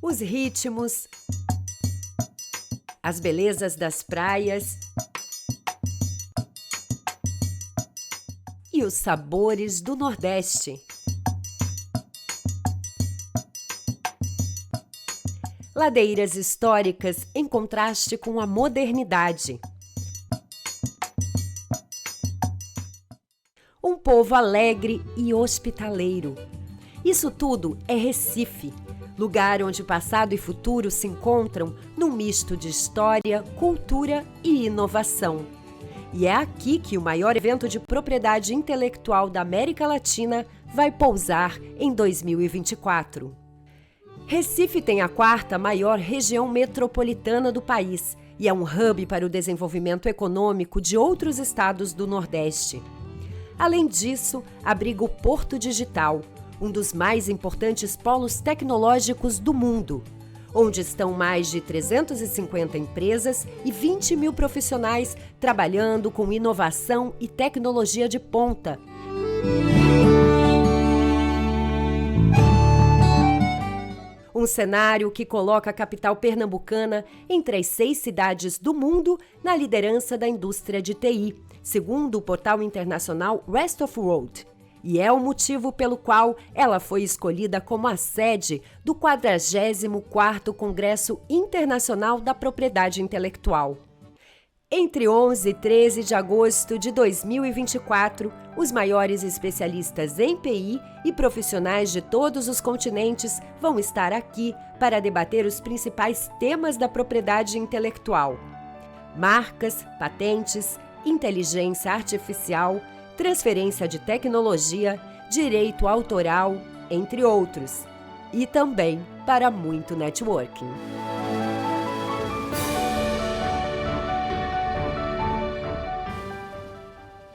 os ritmos, as belezas das praias e os sabores do Nordeste. Ladeiras históricas em contraste com a modernidade. Um povo alegre e hospitaleiro. Isso tudo é Recife, lugar onde passado e futuro se encontram num misto de história, cultura e inovação. E é aqui que o maior evento de propriedade intelectual da América Latina vai pousar em 2024. Recife tem a quarta maior região metropolitana do país e é um hub para o desenvolvimento econômico de outros estados do Nordeste. Além disso, abriga o Porto Digital, um dos mais importantes polos tecnológicos do mundo, onde estão mais de 350 empresas e 20 mil profissionais trabalhando com inovação e tecnologia de ponta. Um cenário que coloca a capital pernambucana entre as 6 cidades do mundo na liderança da indústria de TI, segundo o portal internacional Rest of World. E é o motivo pelo qual ela foi escolhida como a sede do 44º Congresso Internacional da Propriedade Intelectual. Entre 11 e 13 de agosto de 2024, os maiores especialistas em PI e profissionais de todos os continentes vão estar aqui para debater os principais temas da propriedade intelectual: marcas, patentes, inteligência artificial, transferência de tecnologia, direito autoral, entre outros. E também para muito networking.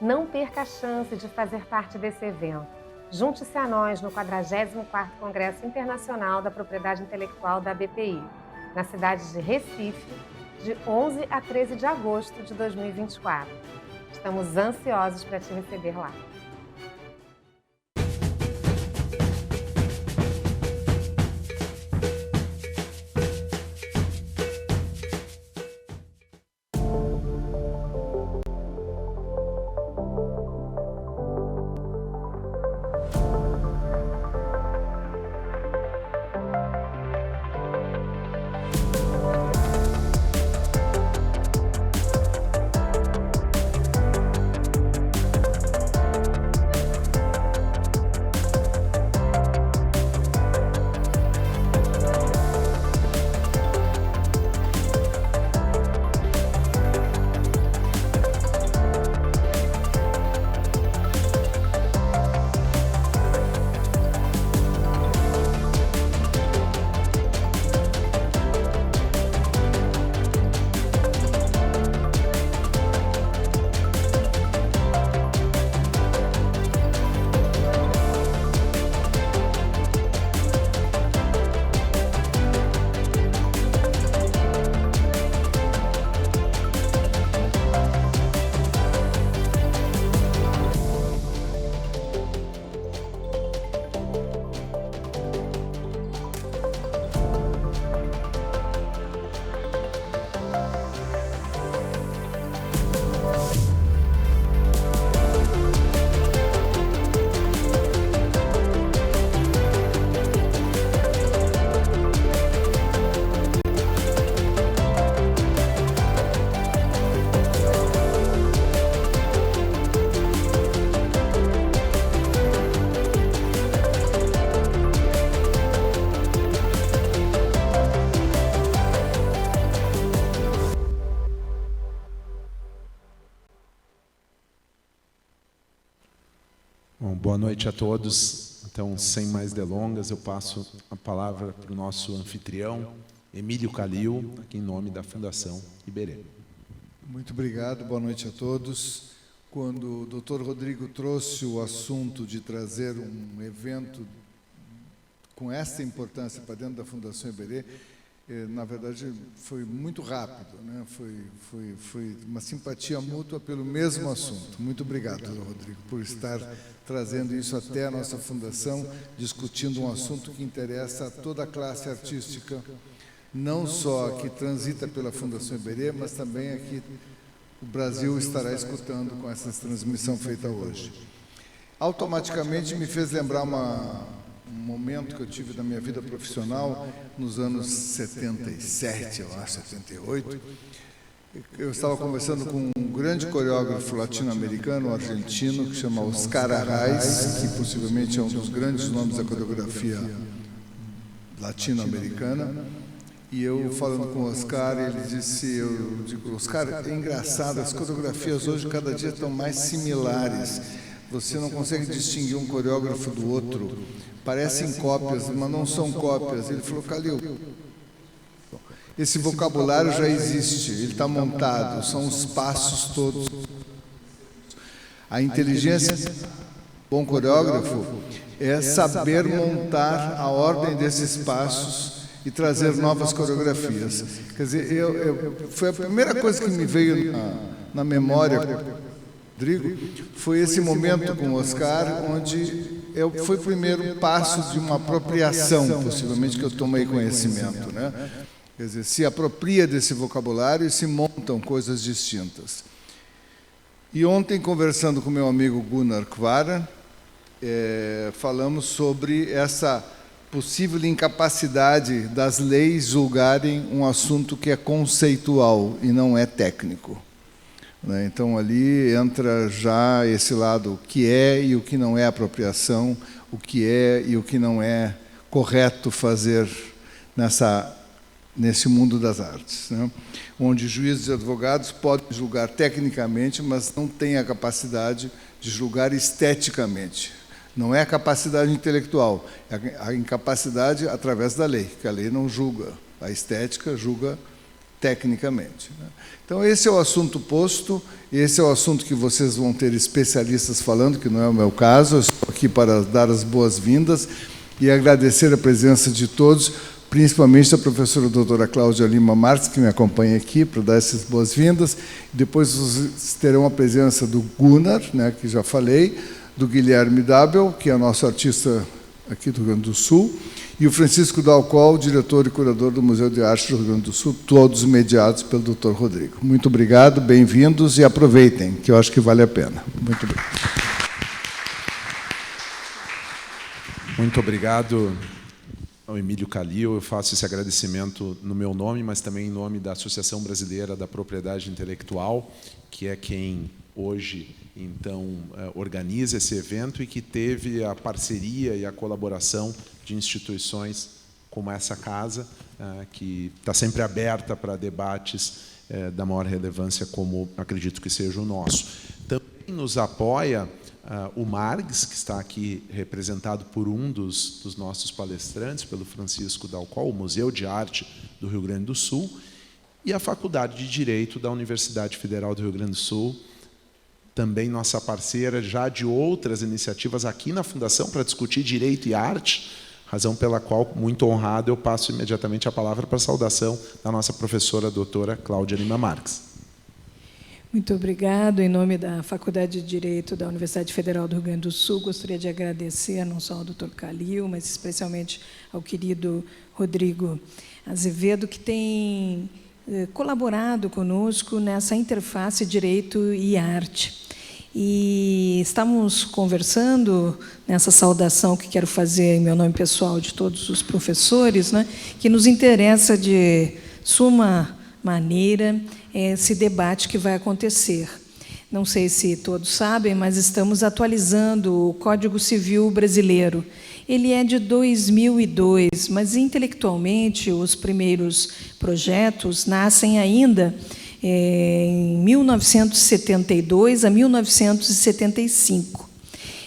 Não perca a chance de fazer parte desse evento. Junte-se a nós no 44º Congresso Internacional da Propriedade Intelectual da BPI, na cidade de Recife, de 11 a 13 de agosto de 2024. Estamos ansiosos para te receber lá. Bom, boa noite a todos. Então, sem mais delongas, eu passo a palavra para o nosso anfitrião, Emílio Calil, aqui em nome da Fundação Iberê. Muito obrigado, boa noite a todos. Quando o Dr. Rodrigo trouxe o assunto de trazer um evento com essa importância para dentro da Fundação Iberê, Na verdade, foi muito rápido, né? Foi uma simpatia mútua pelo mesmo assunto. Muito obrigado, doutor Rodrigo, por estar trazendo isso até a nossa fundação, discutindo um assunto que interessa a toda a classe artística, não só a que transita pela Fundação Iberê, mas também a que o Brasil estará escutando com essa transmissão feita hoje. Automaticamente me fez lembrar um momento que eu tive na minha vida profissional, nos anos 77, eu acho, 78. Eu estava conversando com um grande coreógrafo latino-americano, argentino, que se chama Oscar Arraes, que possivelmente é um dos grandes nomes da coreografia latino-americana. E eu, falando com o Oscar, ele disse, eu digo, Oscar, é engraçado, as coreografias hoje cada dia estão mais similares. Você não consegue distinguir um coreógrafo do outro. Parecem cópias, mas não são cópias. Ele falou, Calil, esse vocabulário já existe, ele está montado, são os passos todos. A inteligência do bom coreógrafo é saber montar a ordem desses passos e trazer novas coreografias. Quer dizer, foi a primeira coisa que me veio na memória, Rodrigo, foi esse momento com o Oscar, onde foi o primeiro passo de uma apropriação, possivelmente, que eu tomei conhecimento, né? Quer dizer, se apropria desse vocabulário e se montam coisas distintas. E ontem, conversando com meu amigo Gunnar Kvara, falamos sobre essa possível incapacidade das leis julgarem um assunto que é conceitual e não é técnico. Então, ali entra já esse lado, o que é e o que não é apropriação, o que é e o que não é correto fazer nesse mundo das artes, né? Onde juízes e advogados podem julgar tecnicamente, mas não têm a capacidade de julgar esteticamente. Não é a capacidade intelectual, é a incapacidade através da lei, que a lei não julga, a estética julga tecnicamente, né? Então, esse é o assunto posto, esse é o assunto que vocês vão ter especialistas falando, que não é o meu caso. Eu estou aqui para dar as boas-vindas e agradecer a presença de todos, principalmente da professora doutora Cláudia Lima Marques, que me acompanha aqui, para dar essas boas-vindas. Depois vocês terão a presença do Gunnar, né, que já falei, do Guilherme Dabel, que é nosso artista aqui do Rio Grande do Sul, e o Francisco Dalcol, diretor e curador do Museu de Arte do Rio Grande do Sul, todos mediados pelo Dr. Rodrigo. Muito obrigado, bem-vindos e aproveitem, que eu acho que vale a pena. Muito obrigado. Muito obrigado ao Emílio Calil. Eu faço esse agradecimento no meu nome, mas também em nome da Associação Brasileira da Propriedade Intelectual, que é quem hoje, então, organiza esse evento e que teve a parceria e a colaboração de instituições como essa casa, que está sempre aberta para debates da maior relevância, como acredito que seja o nosso. Também nos apoia o Margs, que está aqui representado por um dos nossos palestrantes, pelo Francisco Dalcol, o Museu de Arte do Rio Grande do Sul, e a Faculdade de Direito da Universidade Federal do Rio Grande do Sul, também nossa parceira já de outras iniciativas aqui na Fundação para discutir direito e arte, razão pela qual, muito honrado, eu passo imediatamente a palavra para a saudação da nossa professora, doutora Cláudia Lima Marques. Muito obrigado. Em nome da Faculdade de Direito da Universidade Federal do Rio Grande do Sul, gostaria de agradecer não só ao doutor Calil, mas especialmente ao querido Rodrigo Azevedo, que tem colaborado conosco nessa interface direito e arte. E estamos conversando nessa saudação que quero fazer em meu nome pessoal de todos os professores, né, que nos interessa de suma maneira esse debate que vai acontecer. Não sei se todos sabem, mas estamos atualizando o Código Civil brasileiro. Ele é de 2002, mas intelectualmente os primeiros projetos nascem ainda em 1972 a 1975.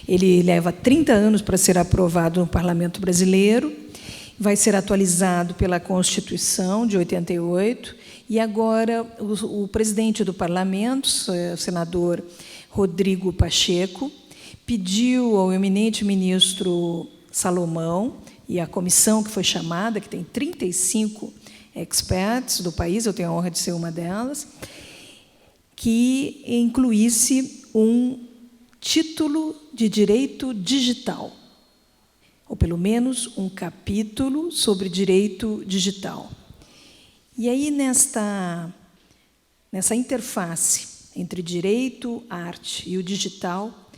Ele leva 30 anos para ser aprovado no Parlamento brasileiro, vai ser atualizado pela Constituição de 88, e agora o presidente do Parlamento, o senador Rodrigo Pacheco, pediu ao eminente ministro Salomão e à comissão que foi chamada, que tem 35 experts do país, eu tenho a honra de ser uma delas, que incluísse um título de direito digital, ou pelo menos um capítulo sobre direito digital. E aí, nessa interface entre direito, arte e o digital,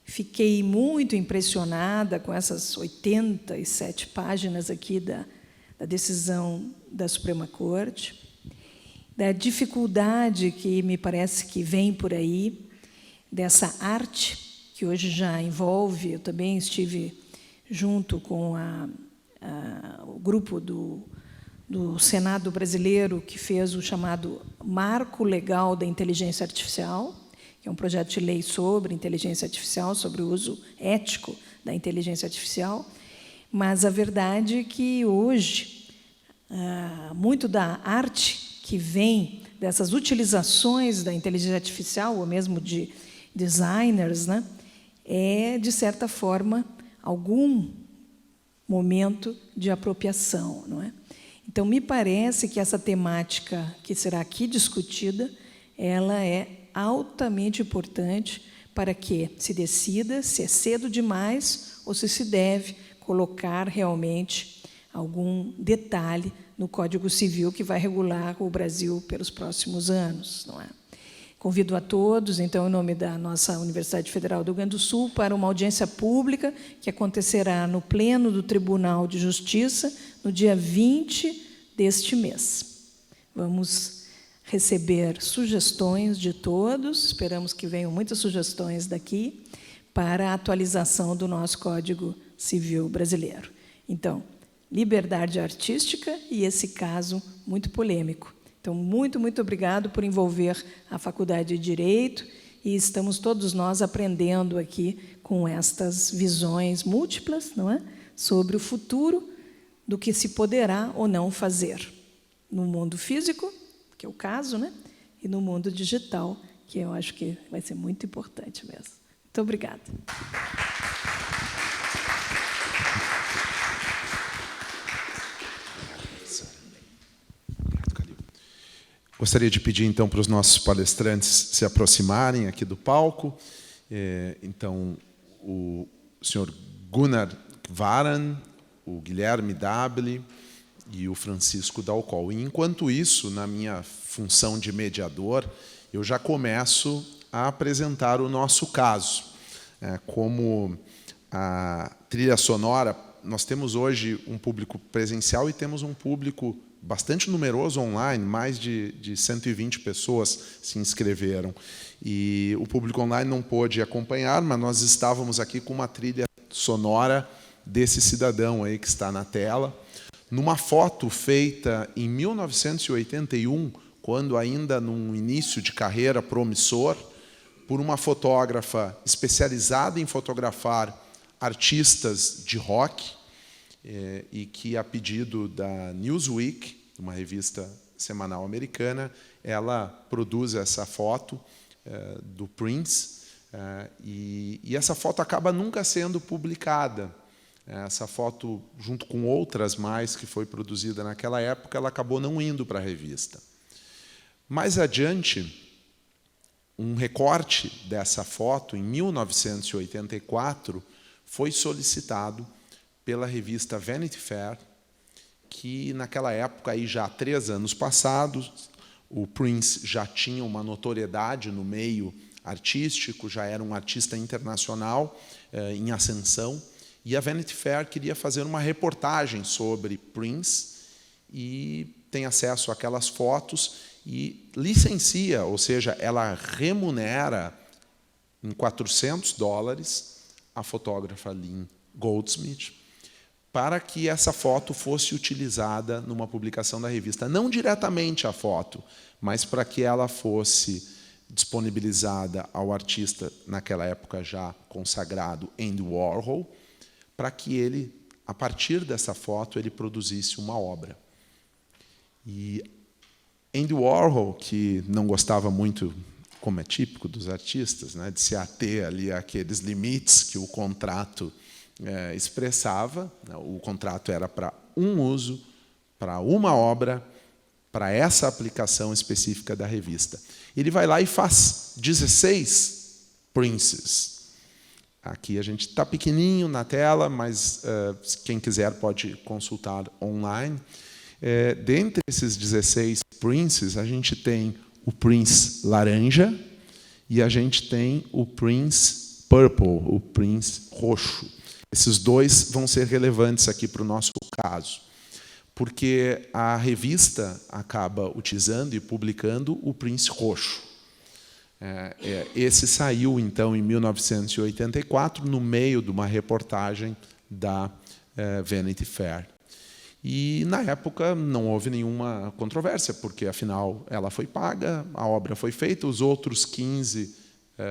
fiquei muito impressionada com essas 87 páginas aqui da decisão da Suprema Corte, da dificuldade que me parece que vem por aí, dessa arte, que hoje já envolve, eu também estive junto com o grupo do Senado brasileiro, que fez o chamado Marco Legal da Inteligência Artificial, que é um projeto de lei sobre inteligência artificial, sobre o uso ético da inteligência artificial. Mas a verdade é que, hoje, muito da arte que vem dessas utilizações da inteligência artificial, ou mesmo de designers, né, é, de certa forma, algum momento de apropriação, não é? Então, me parece que essa temática que será aqui discutida, ela é altamente importante para que se decida se é cedo demais ou se deve colocar realmente algum detalhe no Código Civil que vai regular o Brasil pelos próximos anos, não é? Convido a todos, então, em nome da nossa Universidade Federal do Rio Grande do Sul, para uma audiência pública que acontecerá no Pleno do Tribunal de Justiça, no dia 20 deste mês. Vamos receber sugestões de todos, esperamos que venham muitas sugestões daqui, para a atualização do nosso Código Civil brasileiro. Então, liberdade artística e esse caso muito polêmico. Então, muito, muito obrigado por envolver a Faculdade de Direito, e estamos todos nós aprendendo aqui com estas visões múltiplas, não é? Sobre o futuro do que se poderá ou não fazer no mundo físico, que é o caso, né? E no mundo digital, que eu acho que vai ser muito importante mesmo. Muito obrigada. Gostaria de pedir, então, para os nossos palestrantes se aproximarem aqui do palco. Então, o senhor Gunnar Varan, o Guilherme Dabile e o Francisco Dalcol. E, enquanto isso, na minha função de mediador, eu já começo a apresentar o nosso caso. Como a trilha sonora, nós temos hoje um público presencial e temos um público bastante numeroso online, mais de 120 pessoas se inscreveram. E o público online não pôde acompanhar, mas nós estávamos aqui com uma trilha sonora desse cidadão aí que está na tela, numa foto feita em 1981, quando ainda num início de carreira promissor, por uma fotógrafa especializada em fotografar artistas de rock, e que, a pedido da Newsweek, uma revista semanal americana, ela produz essa foto do Prince, e essa foto acaba nunca sendo publicada. Essa foto, junto com outras mais que foi produzida naquela época, ela acabou não indo para a revista. Mais adiante, um recorte dessa foto, em 1984, foi solicitado pela revista Vanity Fair, que naquela época, aí já há 3 anos passados, o Prince já tinha uma notoriedade no meio artístico, já era um artista internacional em ascensão, e a Vanity Fair queria fazer uma reportagem sobre Prince e tem acesso àquelas fotos e licencia, ou seja, ela remunera em $400 a fotógrafa Lynn Goldsmith, para que essa foto fosse utilizada numa publicação da revista. Não diretamente a foto, mas para que ela fosse disponibilizada ao artista, naquela época já consagrado, Andy Warhol, para que ele, a partir dessa foto, ele produzisse uma obra. E Andy Warhol, que não gostava muito, como é típico dos artistas, né, de se ater ali àqueles limites que o contrato expressava. O contrato era para um uso, para uma obra, para essa aplicação específica da revista. Ele vai lá e faz 16 prints. Aqui a gente está pequenininho na tela, mas quem quiser pode consultar online. Dentre esses 16 prints, a gente tem o Prince laranja e a gente tem o Prince purple, o Prince roxo. Esses dois vão ser relevantes aqui para o nosso caso, porque a revista acaba utilizando e publicando o Prince roxo. Esse saiu, então, em 1984, no meio de uma reportagem da Vanity Fair. E, na época, não houve nenhuma controvérsia, porque, afinal, ela foi paga, a obra foi feita, os outros 15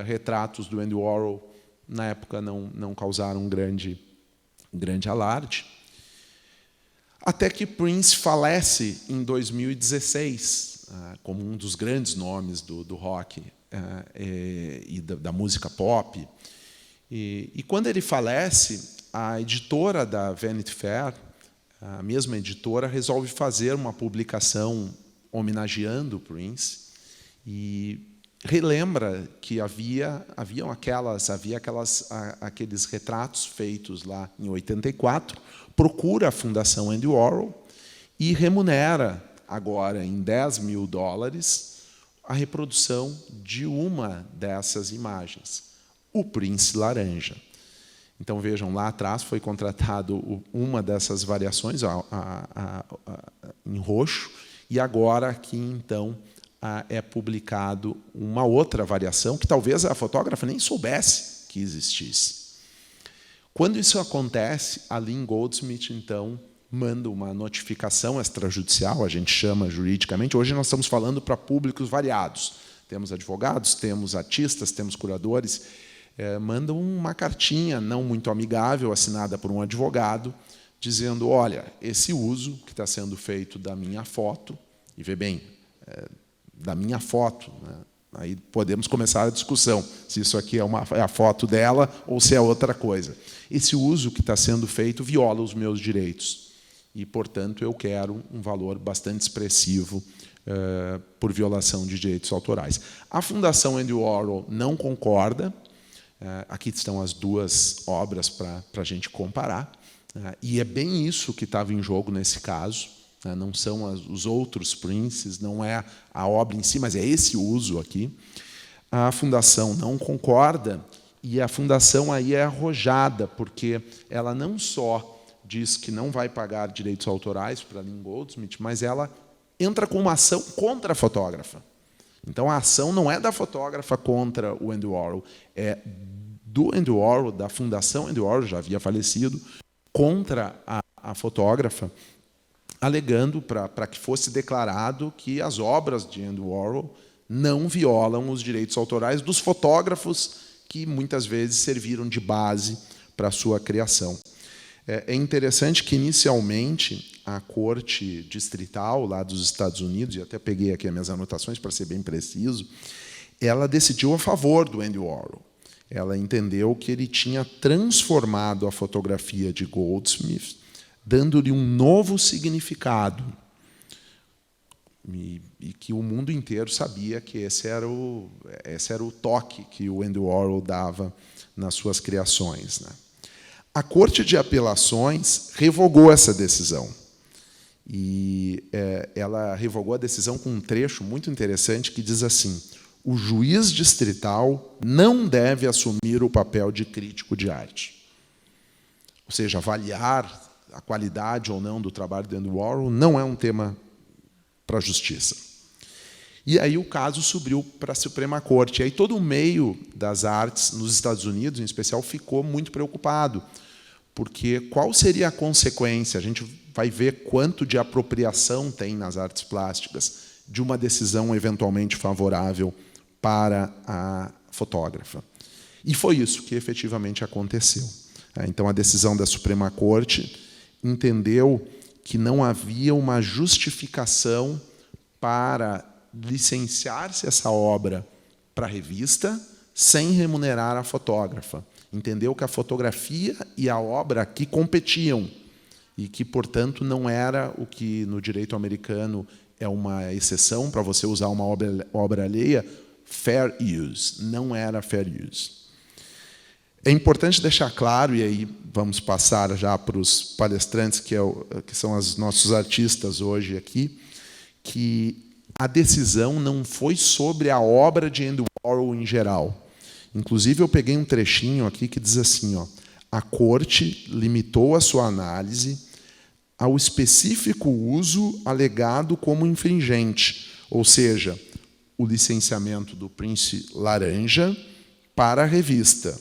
retratos do Andy Warhol, na época, não causaram um grande alarde. Até que Prince falece em 2016, como um dos grandes nomes do rock e da música pop. E quando ele falece, a editora da Vanity Fair, a mesma editora, resolve fazer uma publicação homenageando Prince e relembra que havia aqueles retratos feitos lá em 84, procura a Fundação Andy Warhol e remunera agora em $10.000 a reprodução de uma dessas imagens, o Prince laranja. Então, vejam, lá atrás foi contratado uma dessas variações em roxo, e agora aqui, então, é publicado uma outra variação que talvez a fotógrafa nem soubesse que existisse. Quando isso acontece, a Lynn Goldsmith, então, manda uma notificação extrajudicial, a gente chama juridicamente. Hoje nós estamos falando para públicos variados. Temos advogados, temos artistas, temos curadores. Mandam uma cartinha não muito amigável, assinada por um advogado, dizendo, olha, esse uso que está sendo feito da minha foto, e vê bem, da minha foto, né? Aí podemos começar a discussão, se isso aqui é a foto dela ou se é outra coisa. Esse uso que está sendo feito viola os meus direitos. E, portanto, eu quero um valor bastante expressivo por violação de direitos autorais. A Fundação Andy Warhol não concorda. Aqui estão as duas obras para a gente comparar. E é bem isso que estava em jogo nesse caso. Não são os outros Princes, não é a obra em si, mas é esse uso aqui. A Fundação não concorda, e a Fundação aí é arrojada, porque ela não só diz que não vai pagar direitos autorais para Lynn Goldsmith, mas ela entra com uma ação contra a fotógrafa. Então, a ação não é da fotógrafa contra o Andy Warhol, é do Andy Warhol, da Fundação Andy Warhol, já havia falecido, contra a fotógrafa, alegando para que fosse declarado que as obras de Andy Warhol não violam os direitos autorais dos fotógrafos que muitas vezes serviram de base para a sua criação. É interessante que, inicialmente, a Corte Distrital lá dos Estados Unidos, e até peguei aqui as minhas anotações para ser bem preciso, ela decidiu a favor do Andy Warhol. Ela entendeu que ele tinha transformado a fotografia de Goldsmith, dando-lhe um novo significado, e que o mundo inteiro sabia que esse era o toque que o Andy Warhol dava nas suas criações, né? A Corte de Apelações revogou essa decisão. E ela revogou a decisão com um trecho muito interessante que diz assim: o juiz distrital não deve assumir o papel de crítico de arte. Ou seja, avaliar a qualidade ou não do trabalho de Andy Warhol não é um tema para a justiça. E aí o caso subiu para a Suprema Corte. E aí todo o meio das artes nos Estados Unidos, em especial, ficou muito preocupado, porque qual seria a consequência? A gente vai ver quanto de apropriação tem nas artes plásticas de uma decisão eventualmente favorável para a fotógrafa. E foi isso que efetivamente aconteceu. Então, a decisão da Suprema Corte entendeu que não havia uma justificação para licenciar-se essa obra para a revista sem remunerar a fotógrafa. Entendeu que a fotografia e a obra aqui competiam. e que, portanto, não era o que no direito americano é uma exceção para você usar uma obra alheia, fair use. Não era fair use. É importante deixar claro, e aí vamos passar já para os palestrantes, que são os nossos artistas hoje aqui, que a decisão não foi sobre a obra de Andy Warhol em geral. Inclusive, eu peguei um trechinho aqui que diz assim, ó, a Corte limitou a sua análise ao específico uso alegado como infringente, ou seja, o licenciamento do Prince Laranja para a revista,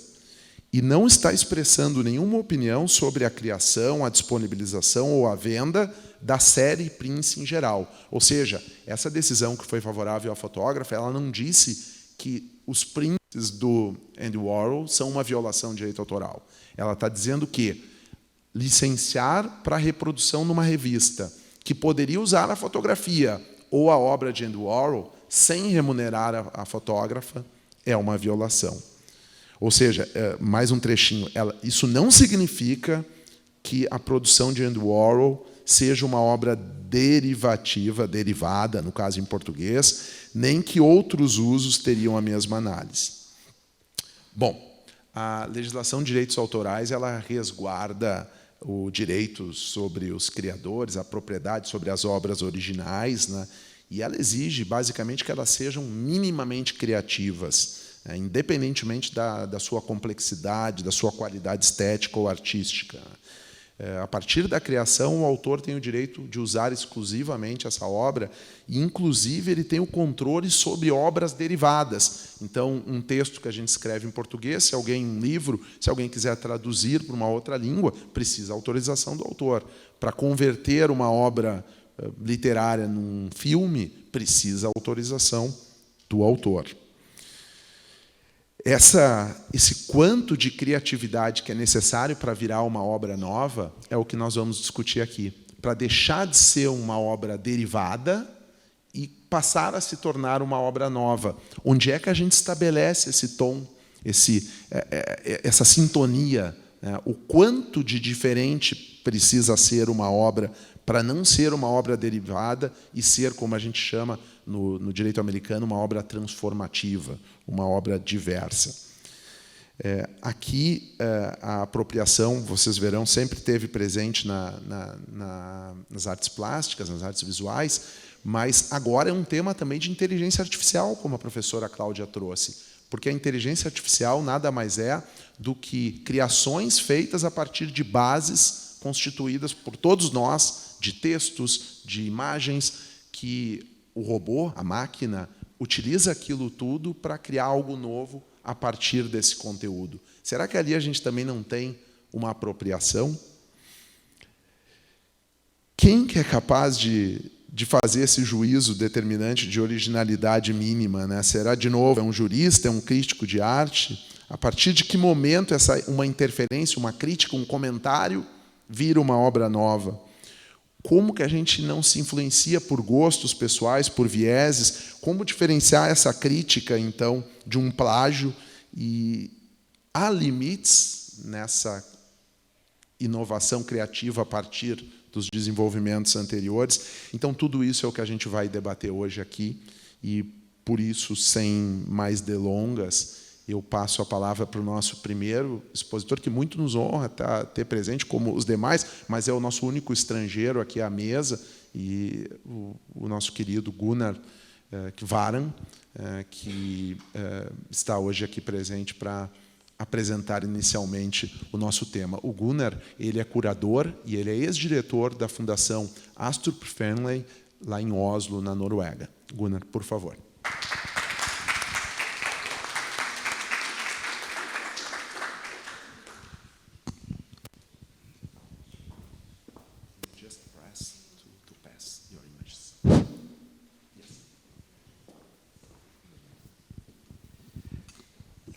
e não está expressando nenhuma opinião sobre a criação, a disponibilização ou a venda da série Prince em geral. Ou seja, essa decisão que foi favorável ao fotógrafo, ela não disse que os prints do Andy Warhol são uma violação de direito autoral. Ela está dizendo que licenciar para reprodução numa revista, que poderia usar a fotografia ou a obra de Andy Warhol sem remunerar a fotógrafa, é uma violação. Ou seja, mais um trechinho, isso não significa que a produção de Andy Warhol seja uma obra derivada, no caso em português, nem que outros usos teriam a mesma análise. Bom, a legislação de direitos autorais, ela resguarda o direito sobre os criadores, a propriedade sobre as obras originais, né? E ela exige, basicamente, que elas sejam minimamente criativas, né? Independentemente da sua complexidade, da sua qualidade estética ou artística. A partir da criação, o autor tem o direito de usar exclusivamente essa obra e, inclusive, ele tem o controle sobre obras derivadas. Então, um texto que a gente escreve em português, um livro, se alguém quiser traduzir para uma outra língua, precisa autorização do autor. Para converter uma obra literária num filme, precisa autorização do autor. Esse quanto de criatividade que é necessário para virar uma obra nova é o que nós vamos discutir aqui. Para deixar de ser uma obra derivada e passar a se tornar uma obra nova. Onde é que a gente estabelece esse tom, essa sintonia? Né? O quanto de diferente precisa ser uma obra para não ser uma obra derivada e ser, como a gente chama no direito americano, uma obra transformativa, uma obra diversa. Aqui, a apropriação, vocês verão, sempre esteve presente nas artes plásticas, nas artes visuais, mas agora é um tema também de inteligência artificial, como a professora Cláudia trouxe, porque a inteligência artificial nada mais é do que criações feitas a partir de bases constituídas por todos nós, de textos, de imagens, que o robô, a máquina, utiliza aquilo tudo para criar algo novo a partir desse conteúdo. Será que ali a gente também não tem uma apropriação? Quem que é capaz de fazer esse juízo determinante de originalidade mínima, né? Será, de novo, um jurista, um crítico de arte? A partir de que momento uma interferência, uma crítica, um comentário vira uma obra nova? Como que a gente não se influencia por gostos pessoais, por vieses? Como diferenciar essa crítica, então, de um plágio? E há limites nessa inovação criativa a partir dos desenvolvimentos anteriores. Então, tudo isso é o que a gente vai debater hoje aqui. E, por isso, sem mais delongas, eu passo a palavra para o nosso primeiro expositor, que muito nos honra ter presente, como os demais, mas é o nosso único estrangeiro aqui à mesa, e o nosso querido Gunnar Kvaran, que está hoje aqui presente para apresentar inicialmente o nosso tema. O Gunnar, ele é curador e ele é ex-diretor da Fundação Astrup Fearnley, lá em Oslo, na Noruega. Gunnar, por favor.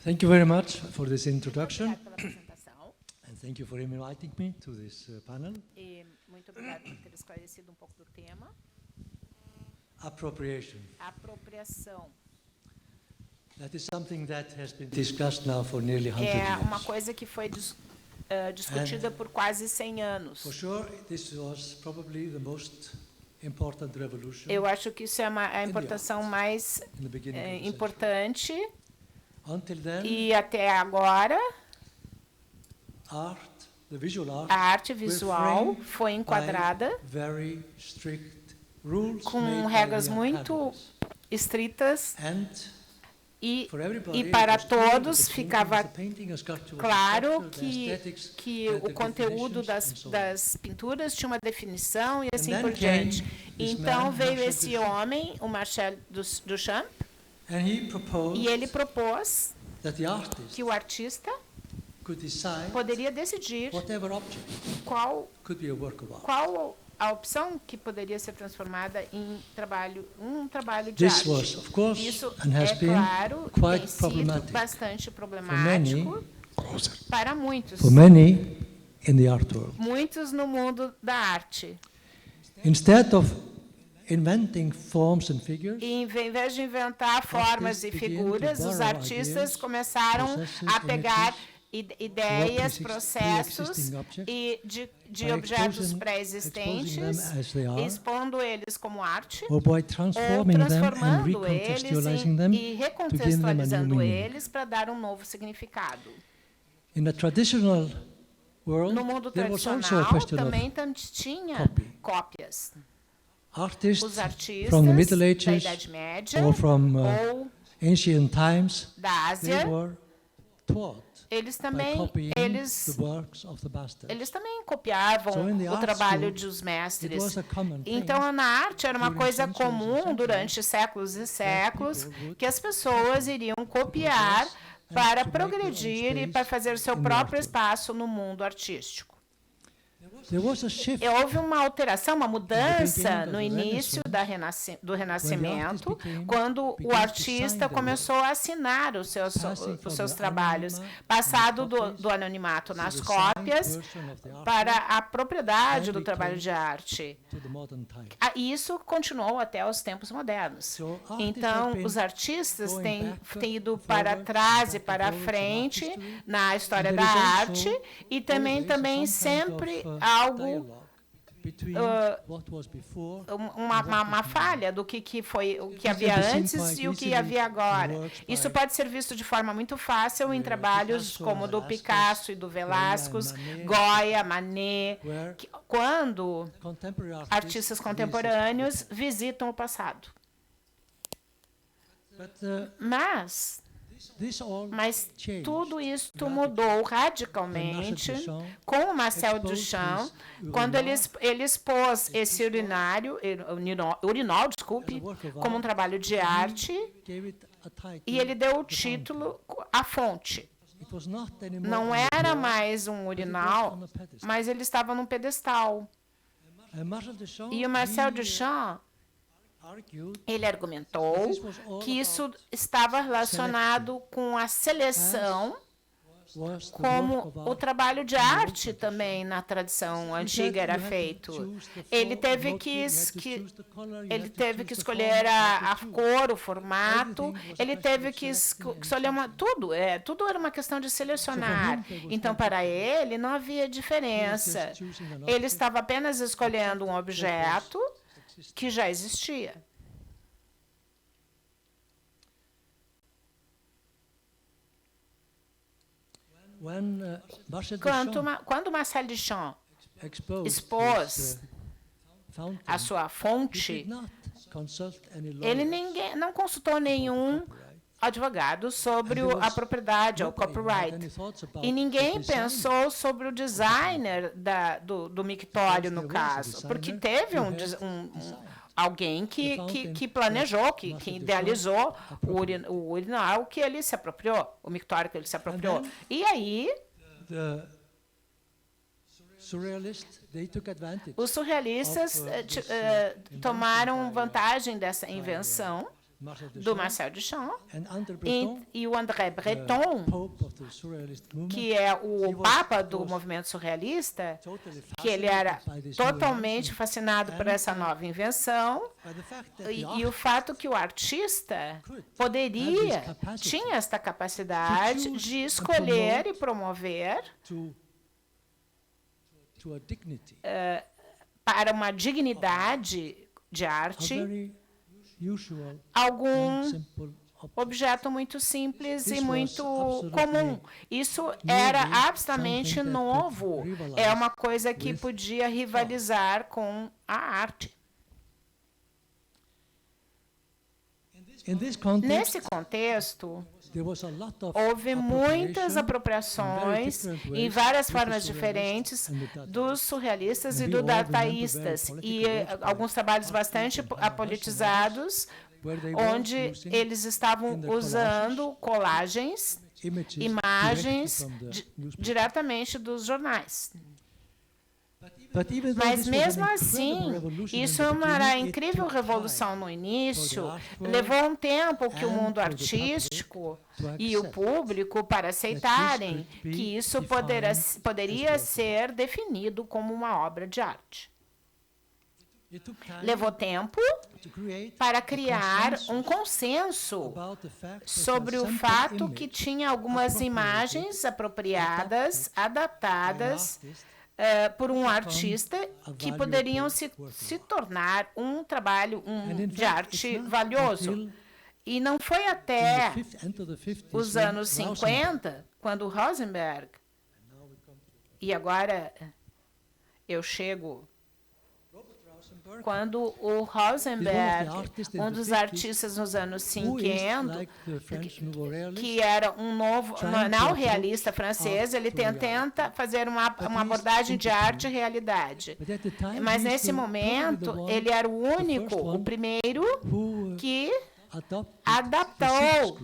Thank you very much for this introduction. And thank you for inviting me to this panel. E muito obrigado por ter esclarecido pouco do tema. Appropriation. Apropriação. That is something that has been discussed now for nearly 100 years. É uma coisa que foi discutida por quase 100 anos. For sure, this was probably the most important revolution Eu acho que isso é a importação mais in the beginning of the century. importante. Until then, E até agora, art, the visual art, a arte were visual framed foi enquadrada by very strict rules com made by regras the muito artists. estritas And e, for everybody, e para it was clear that todos the painting ficava was the painting, a sculpture was the claro sculpture, the aesthetics que had o their conteúdo definitions, and so on. das pinturas tinha uma definição e assim then por diante. came this Então man, veio Marcel esse Duchamp. homem, o Marcel Duchamp, And he proposed e ele propôs that the artist que o artista could decide poderia decidir whatever object qual could be a work of art. qual a opção que poderia ser transformada em um trabalho de This arte. was, of course, Isso and has é been claro, quite tem sido problematic bastante many- problemático para muitos, for many in the art world. muitos no mundo da arte. Instead of inventing forms and figures, E em vez de inventar formas e began to figuras, os borrow artistas ideas, começaram processes, a pegar images, ideias, or processos pre-existing objects, e de by objetos exposing pré-existentes, them as they are, expondo eles como arte, or by ou transforming them and transformando eles recontextualizing them e to give them a new recontextualizando meaning. eles para dar um novo significado. In the traditional world, No mundo there was also a tradicional question também tinha copy. cópias. of artists Os artistas from the Middle da Ages Idade Média or from ou ancient times, da they Ásia, were taught eles by também copying eles the works of the masters. eles também copiavam So in the o art trabalho school, dos It mestres. was a common thing. Então, na arte era uma during coisa centuries and comum centuries durante séculos e séculos people would que as pessoas iriam copiar para progredir e para fazer o seu in the próprio art world. espaço no mundo artístico. There was a shift Houve uma alteração, uma mudança beginning no of the início do Renascimento, became- quando o began to artista sign their começou a assinar os passing from seus the trabalhos, anonymous passado and copies do anonimato to nas the cópias signed version of the art para a propriedade and do trabalho became de arte. to the modern time. Isso continuou até os tempos modernos. So artists Então, have been os artistas going têm back, ido forward, para trás e back, para forward in frente art history. na história And da there is also arte e também always some kind sempre of, algo, dialogue between what was before uma falha do que foi o que havia can be seen antes quite e o que easily havia in agora. works Isso by pode ser visto de forma muito fácil em trabalhos Picasso, como do Velázquez, Picasso e do Velázquez, Manet, Goya, Manet, where quando contemporary artistas contemporâneos visitam o passado. But, Mas Mas tudo isso mudou radicalmente com o Marcel Duchamp, quando ele expôs esse urinol, desculpe, como um trabalho de arte, e ele deu o título à fonte. Não era mais um urinal, mas ele estava num pedestal. E o Marcel Duchamp, ele argumentou que isso estava relacionado com a seleção, como o trabalho de arte também na tradição antiga era feito. Ele teve que escolher a cor, o formato, ele teve que escolher tudo era uma questão de selecionar. Então, para ele, não havia diferença. Ele estava apenas escolhendo um objeto que já existia. Quando Marcel Duchamp expôs a sua fonte, ele não consultou nenhum advogado sobre a propriedade, o copyright. E ninguém pensou sobre o designer do mictório, no caso, porque teve alguém que planejou, que idealizou o urinal que ele se apropriou, o mictório que ele se apropriou. E aí, os surrealistas tomaram vantagem dessa invenção do Marcel Duchamp, e o André Breton, que é o papa do movimento surrealista, que ele era totalmente fascinado por essa nova invenção, e o fato que o artista tinha esta capacidade de escolher e promover para uma dignidade de arte, algum objeto muito simples e muito comum. Isso era absolutamente novo. É uma coisa que podia rivalizar com a arte. Nesse contexto, houve muitas apropriações em várias formas diferentes dos surrealistas e dos dadaístas, e alguns trabalhos bastante apolitizados, onde eles estavam usando colagens, imagens diretamente dos jornais. Mas, mesmo assim, isso é uma incrível revolução no início. Levou um tempo que o mundo artístico e o público para aceitarem que isso poderia ser definido como uma obra de arte. Levou tempo para criar um consenso sobre o fato que tinha algumas imagens apropriadas, adaptadas por um artista, que poderiam se tornar um trabalho de arte valioso. E não foi até os anos 50, quando Rosenberg, e agora eu chego, quando o Rosenberg, um dos artistas nos anos 50, que era um novo neorrealista francês, ele tenta fazer uma abordagem de arte e realidade. Mas, nesse momento, ele era o único, o primeiro, que adaptou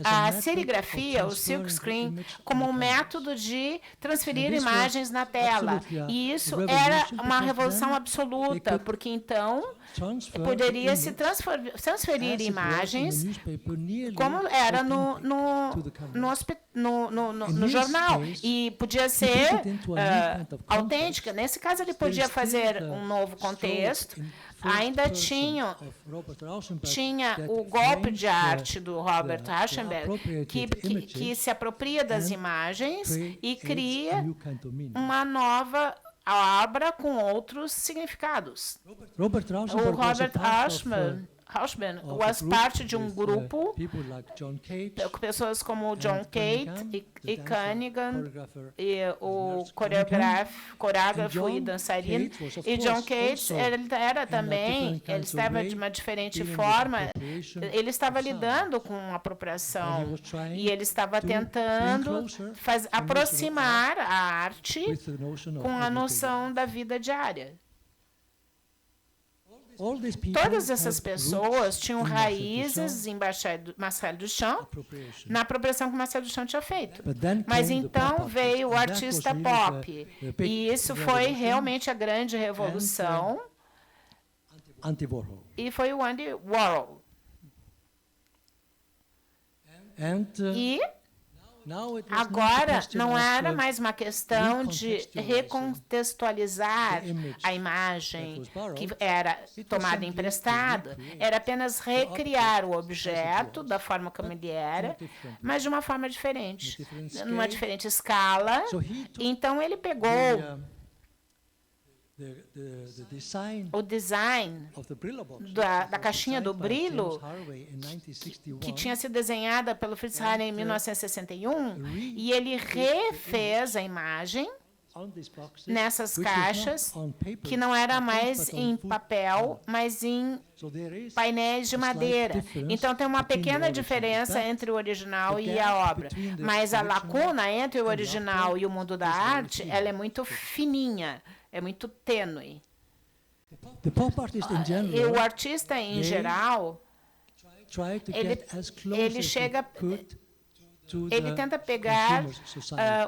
a serigrafia, o silkscreen, como um método de transferir imagens na tela. E isso era uma revolução absoluta, porque então poderia se transferir imagens como era no jornal, e podia ser autêntica. Nesse caso, ele podia fazer um novo contexto. Ainda tinha o golpe de arte do Robert Rauschenberg, que se apropria das imagens e cria uma nova obra com outros significados. O Robert Rauschenberg faz parte de um grupo com pessoas como John Cate e Cunningham, e o coreógrafo e dançarino. E John Cate, ele estava de uma diferente forma, ele estava lidando com apropriação, e ele estava tentando aproximar a arte com a noção da vida diária. Todas essas pessoas tinham raízes em Marcel Duchamp, na apropriação que Marcel Duchamp tinha feito. Mas então veio o artista pop, e isso foi realmente a grande revolução, e foi o Andy Warhol. E agora não era mais uma questão de recontextualizar a imagem que era tomada emprestada, era apenas recriar o objeto da forma como ele era, mas de uma forma diferente, numa diferente escala. Então ele pegou o design da caixinha do Brillo, que tinha sido desenhada pelo Fritz Heider em 1961, e ele refez a imagem nessas caixas, que não era mais em papel, mas em painéis de madeira. Então, tem uma pequena diferença entre o original e a obra, mas a lacuna entre o original e o mundo da arte, ela é muito fininha, é muito tênue. E o artista, em geral, ele tenta pegar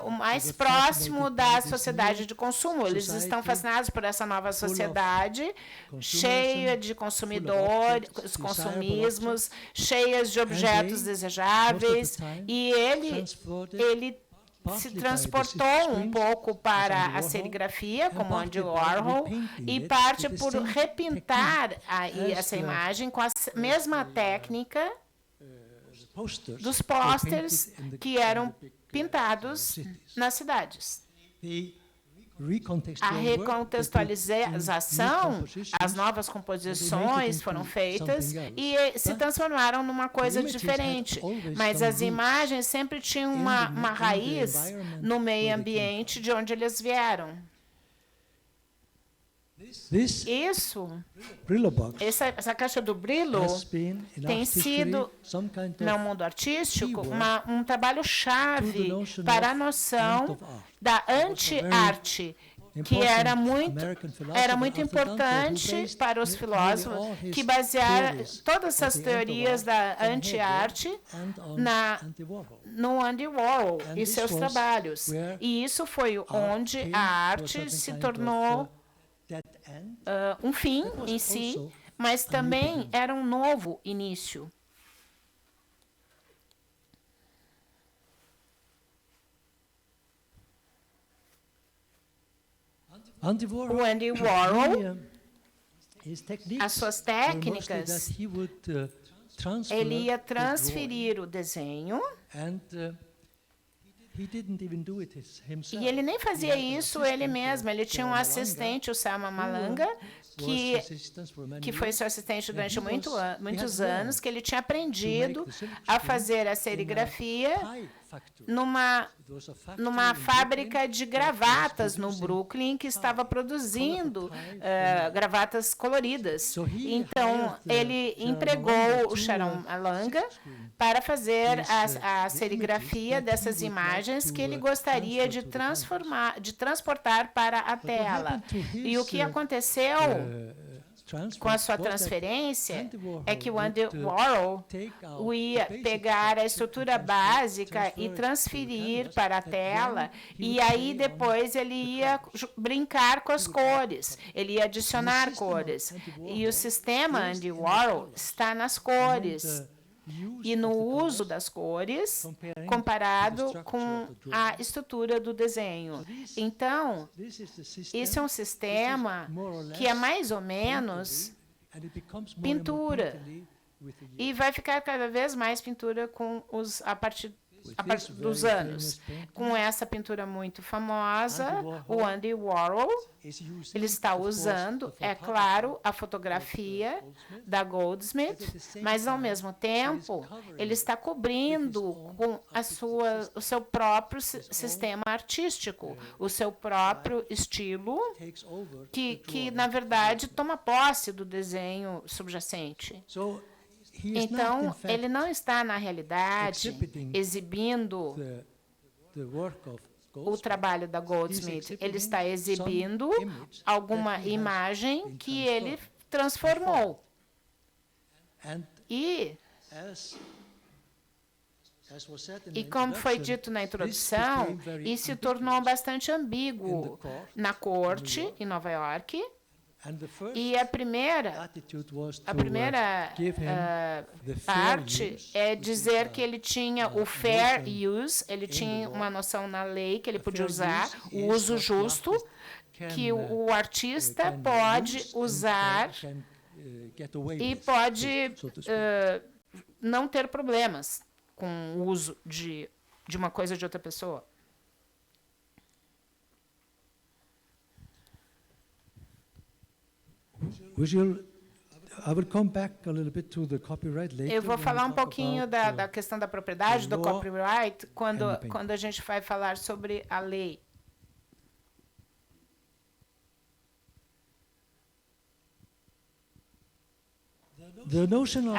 o mais próximo da sociedade de consumo. Eles estão fascinados por essa nova sociedade, cheia de consumidores, consumismos, cheias de objetos desejáveis, e ele se transportou um pouco para a serigrafia, como Andy Warhol, e parte por repintar essa imagem com a mesma técnica dos pósteres que eram pintados nas cidades. a recontextualização, as novas composições foram feitas e se transformaram numa coisa diferente. Mas as imagens sempre tinham uma raiz no meio ambiente de onde eles vieram. Essa caixa do Brillo tem sido, no mundo artístico, um trabalho-chave para a noção da anti-arte, que era muito importante para os filósofos, que basearam todas essas teorias da anti-arte no Andy Warhol e seus trabalhos. E isso foi onde a arte se tornou um fim em si, mas também era um novo início. O Andy Warhol, as suas técnicas, ele ia transferir o desenho, e ele nem fazia isso ele mesmo. Ele tinha um assistente, o Selma Malanga, que foi seu assistente durante muitos anos, que ele tinha aprendido a fazer a serigrafia numa fábrica de gravatas no Brooklyn, que estava produzindo gravatas coloridas. Então, ele empregou o Sharon Malanga para fazer a serigrafia dessas imagens que ele gostaria de transportar para a tela. E o que aconteceu com a sua transferência é que o Andy Warhol ia pegar a estrutura básica e transferir para a tela, e aí depois ele ia brincar com as cores, ele ia adicionar cores. E o sistema Andy Warhol está nas cores e no uso das cores comparado com a estrutura do desenho. Então, esse é um sistema que é mais ou menos pintura, e vai ficar cada vez mais pintura a partir dos anos. Com essa pintura muito famosa, o Andy Warhol, ele está usando, é claro, a fotografia da Goldsmith, mas, ao mesmo tempo, ele está cobrindo com o seu próprio sistema artístico, o seu próprio estilo, que na verdade, toma posse do desenho subjacente. Então, ele não está, na realidade, exibindo o trabalho da Goldsmith. Ele está exibindo alguma imagem que ele transformou. E como foi dito na introdução, isso se tornou bastante ambíguo na corte, em Nova York. E a primeira parte é dizer que ele tinha o fair use, ele tinha uma noção na lei que ele podia usar, o uso justo, que o artista pode usar e pode não ter problemas com o uso de uma coisa de outra pessoa. Eu vou falar um pouquinho da questão da propriedade, do copyright, quando a gente vai falar sobre a lei.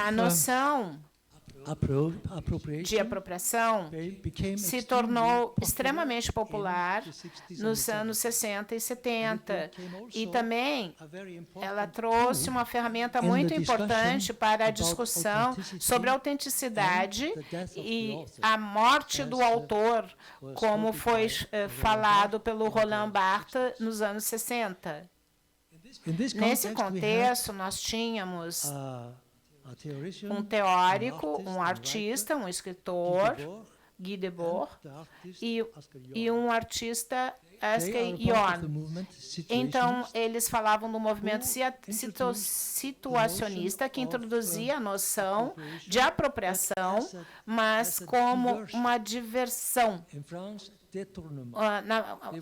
A noção de apropriação se tornou extremamente popular nos anos 60 e 70. E também ela trouxe uma ferramenta muito importante para a discussão sobre a autenticidade e a morte do autor, como foi falado pelo Roland Barthes nos anos 60. Nesse contexto, nós tínhamos um teórico, um artista, um escritor, Guy Debord, e um artista Askey e On. Então, eles falavam do movimento situacionista, que introduzia a noção de apropriação, mas como uma diversão.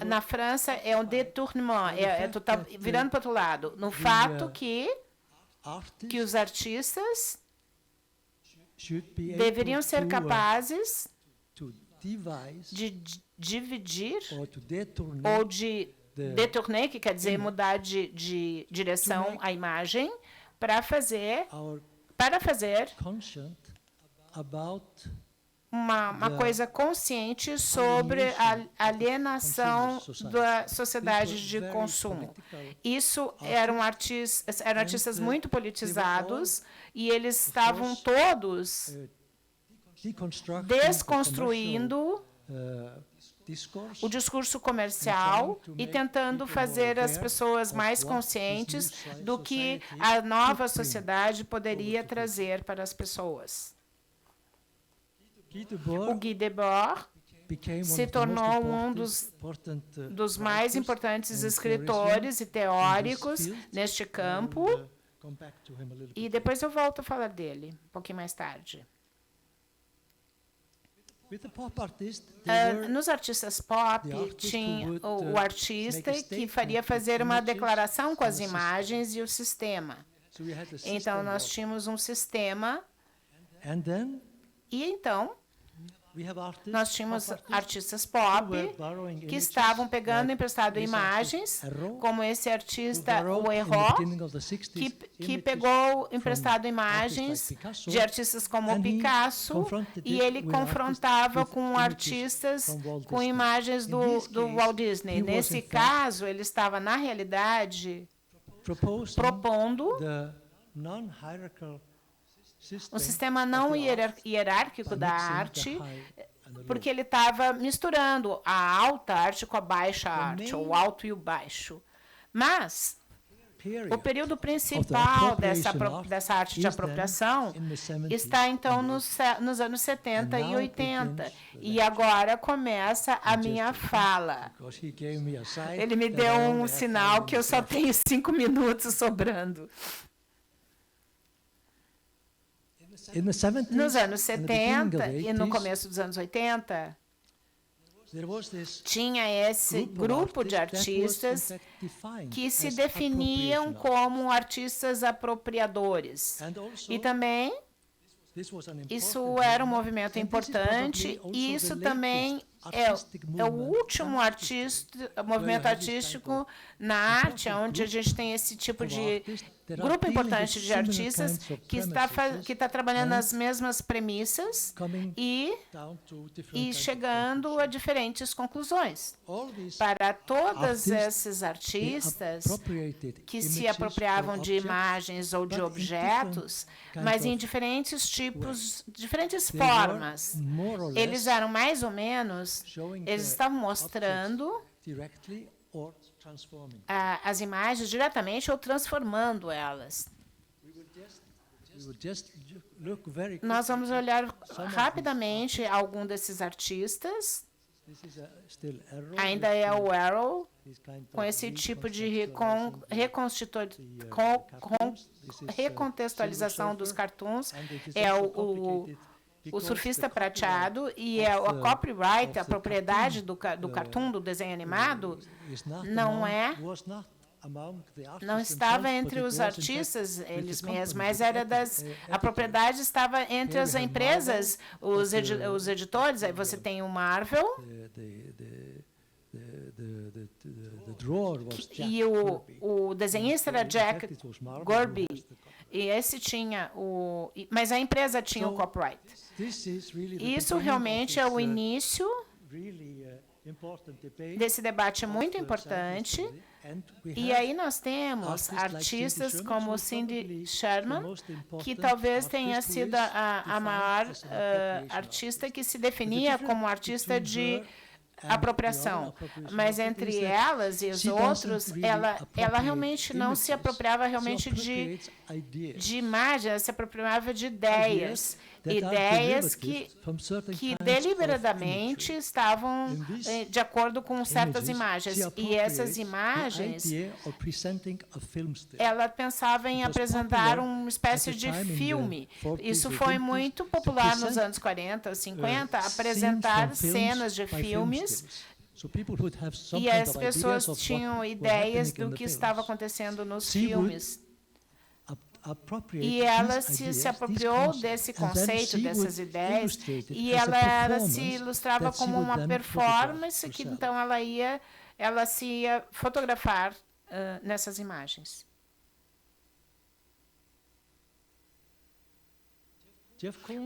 Na França, é um détournement, tu tá virando para o outro lado, no fato que os artistas deveriam ser capazes de dividir ou de détourner, que quer dizer mudar de direção a imagem, para fazer uma coisa consciente sobre a alienação da sociedade de consumo. Isso eram artistas muito politizados e eles estavam todos desconstruindo o discurso comercial e tentando fazer as pessoas mais conscientes do que a nova sociedade poderia trazer para as pessoas. O Guy Debord se tornou um dos mais importantes escritores e teóricos neste campo, e depois eu volto a falar dele, um pouquinho mais tarde. Nos artistas pop, tinha o artista que faria fazer uma declaração com as imagens e o sistema. Então, nós tínhamos um sistema, e então nós tínhamos artistas pop que estavam pegando emprestado imagens, como esse artista, o Hérault, que pegou emprestado imagens de artistas como o Picasso, e ele confrontava com artistas com imagens do Walt Disney. Nesse caso, ele estava, na realidade, propondo um sistema não hierárquico da arte, porque ele estava misturando a alta arte com a baixa arte, o alto e o baixo. Mas o período principal dessa arte de apropriação está, então, nos anos 70 e 80. E agora começa a minha fala. Ele me deu um sinal que eu só tenho 5 minutos sobrando. Nos anos 70 e no começo dos anos 80, tinha esse grupo de artistas que se definiam como artistas apropriadores. E também, isso era um movimento importante, e isso também é o último movimento artístico na arte, onde a gente tem esse tipo de grupo importante de artistas que está trabalhando nas mesmas premissas e chegando a diferentes conclusões. Para todos esses artistas que se apropriavam de imagens ou de objetos, mas em diferentes tipos, diferentes formas, eles eram mais ou menos, eles estavam mostrando as imagens diretamente ou transformando elas. Nós vamos olhar rapidamente algum desses artistas. Ainda é o Hérault, com esse tipo de recontextualização dos cartoons. É o surfista prateado, e a copyright, a propriedade do cartoon, do desenho animado, não estava entre os artistas eles mesmos, mas a propriedade estava entre as empresas, os editores. Aí você tem o Marvel, e o desenhista era Jack Kirby, e esse tinha mas a empresa tinha o copyright. Isso realmente é o início desse debate muito importante. E aí nós temos artistas como Cindy Sherman, que talvez tenha sido a maior artista que se definia como artista de apropriação, mas entre elas e os outros, ela realmente não se apropriava realmente de imagens, ela se apropriava de ideias que deliberadamente estavam de acordo com certas imagens. E essas imagens, ela pensava em apresentar uma espécie de filme. Isso foi muito popular nos anos 40, 50, apresentar cenas de filmes, e as pessoas tinham ideias do que estava acontecendo nos filmes. E ela se apropriou desse conceito, dessas ideias, e ela se ilustrava como uma performance, que então ela se ia fotografar nessas imagens.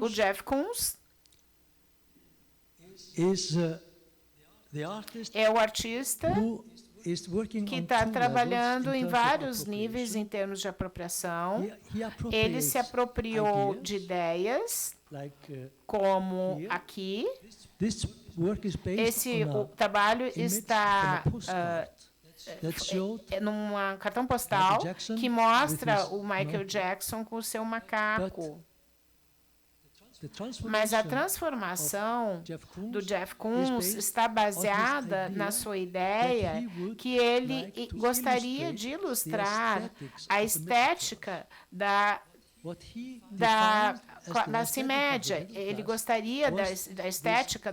O Jeff Koons é o artista que está trabalhando em vários níveis em termos de apropriação. Ele se apropriou de ideias, como aqui. O trabalho está num cartão postal que mostra o Michael Jackson com o seu macaco. Mas a transformação do Jeff Koons está baseada na sua ideia que ele gostaria de ilustrar a estética da classe média. Ele gostaria da estética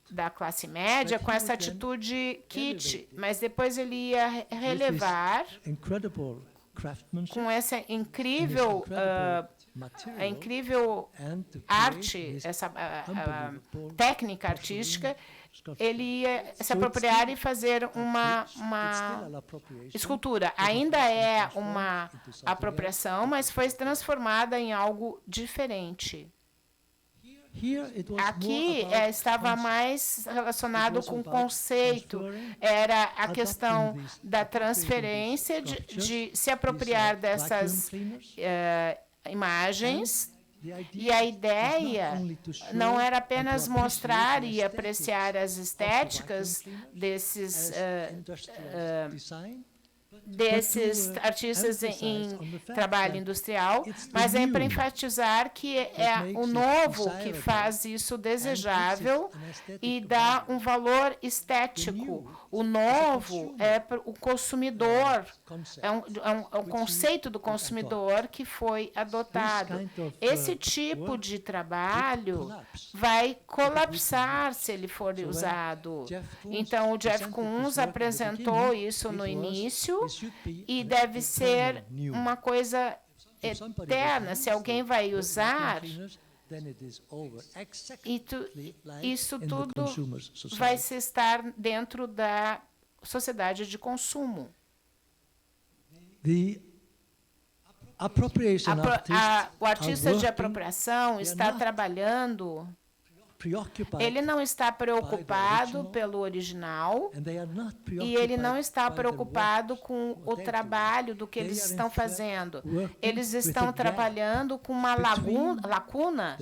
da classe média com essa atitude kitsch, mas depois ele ia relevar com essa incrível arte, essa técnica artística, ele ia se apropriar e fazer uma escultura. Ainda é uma apropriação, mas foi transformada em algo diferente. Aqui estava mais relacionado com o conceito, era a questão da transferência, de se apropriar dessas imagens, e a ideia não era apenas mostrar e apreciar as estéticas desses artistas em trabalho industrial, mas é para enfatizar que é o novo que faz isso desejável e dá um valor estético. O novo é o consumidor, é um conceito do consumidor que foi adotado. Esse tipo de trabalho vai colapsar se ele for usado. Então, o Jeff Koons apresentou isso no início, e deve ser uma coisa eterna. Se alguém vai usar, isso tudo vai se estar dentro da sociedade de consumo. O artista de apropriação está trabalhando. Ele não está preocupado pelo original, e ele não está preocupado com o trabalho do que eles estão fazendo. Eles estão trabalhando com uma lacuna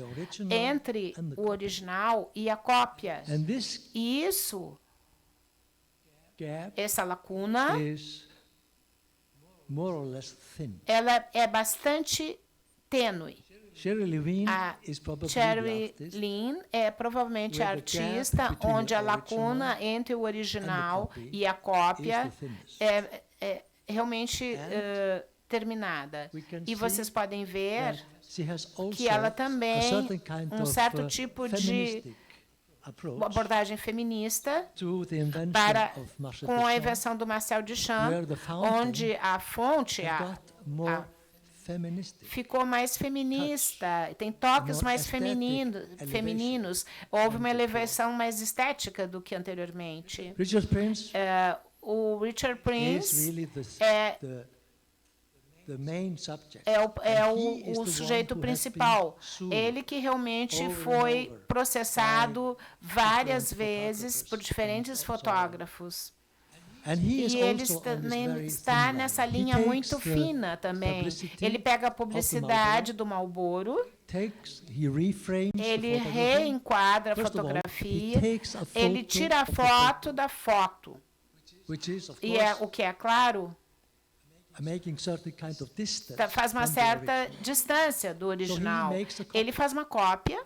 entre o original e a cópia. E essa lacuna, ela é bastante tênue. A Sherry Lynn é provavelmente a artista onde a lacuna entre o original e a cópia é realmente terminada. E vocês podem ver que ela também um certo tipo de abordagem feminista com a invenção do Marcel Duchamp, onde a fonte ficou mais feminista, tem toques mais femininos, houve uma elevação mais estética do que anteriormente. O Richard Prince é o sujeito principal. Ele que realmente foi processado várias vezes por diferentes fotógrafos. E ele também está nessa linha muito fina também. Ele pega a publicidade do Marlboro, ele reenquadra a fotografia, ele tira a foto da foto. E o que é claro, faz uma certa distância do original. Ele faz uma cópia,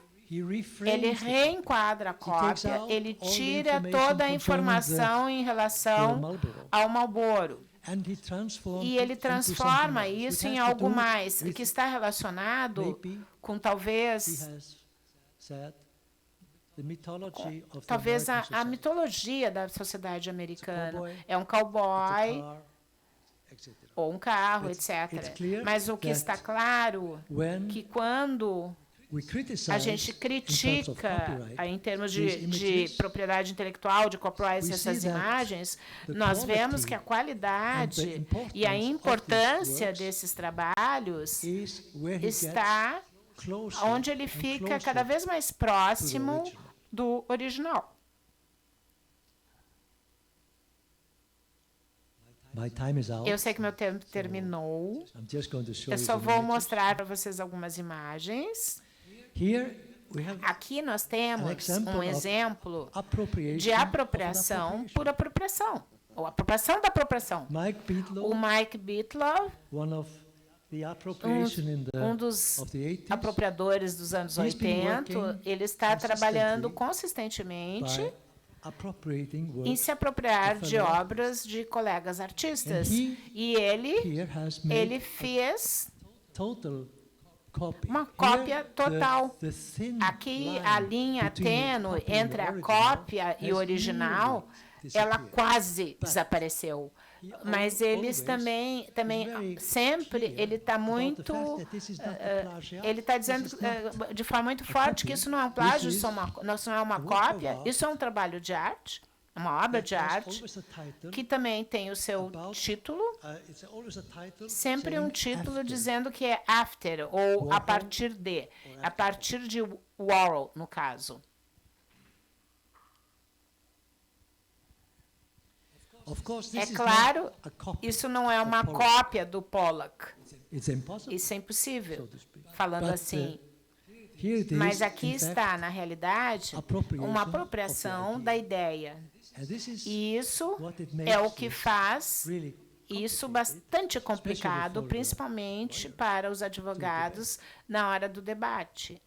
ele reenquadra a cópia, ele tira toda a informação em relação ao Marlboro. E ele transforma isso em algo mais, que está relacionado com talvez a mitologia da sociedade americana. É um cowboy, ou um carro, etc. Mas o que está claro é que quando a gente critica, em termos de propriedade intelectual, de copyright, essas imagens, nós vemos que a qualidade e a importância desses trabalhos está onde ele fica cada vez mais próximo do original. Eu sei que meu tempo terminou. Eu só vou mostrar para vocês algumas imagens. Aqui nós temos um exemplo de apropriação por apropriação, ou apropriação da apropriação. O Mike Bittler, um dos apropriadores dos anos 80, ele está trabalhando consistentemente em se apropriar de obras de colegas artistas. E ele fez uma cópia total. Aqui, a linha tênue entre a cópia e o original, ela quase desapareceu. Mas eles também sempre, ele está muito, ele está dizendo de forma muito forte que isso não é um plágio, isso não é uma cópia, isso é um trabalho de arte, uma obra de arte, que também tem o seu título, sempre um título dizendo que é after, ou a partir de Warhol, no caso. É claro, isso não é uma cópia do Pollock. Isso é impossível, falando assim. Mas aqui está, na realidade, uma apropriação da ideia. E isso é o que faz isso bastante complicado, principalmente para os advogados na hora do debate.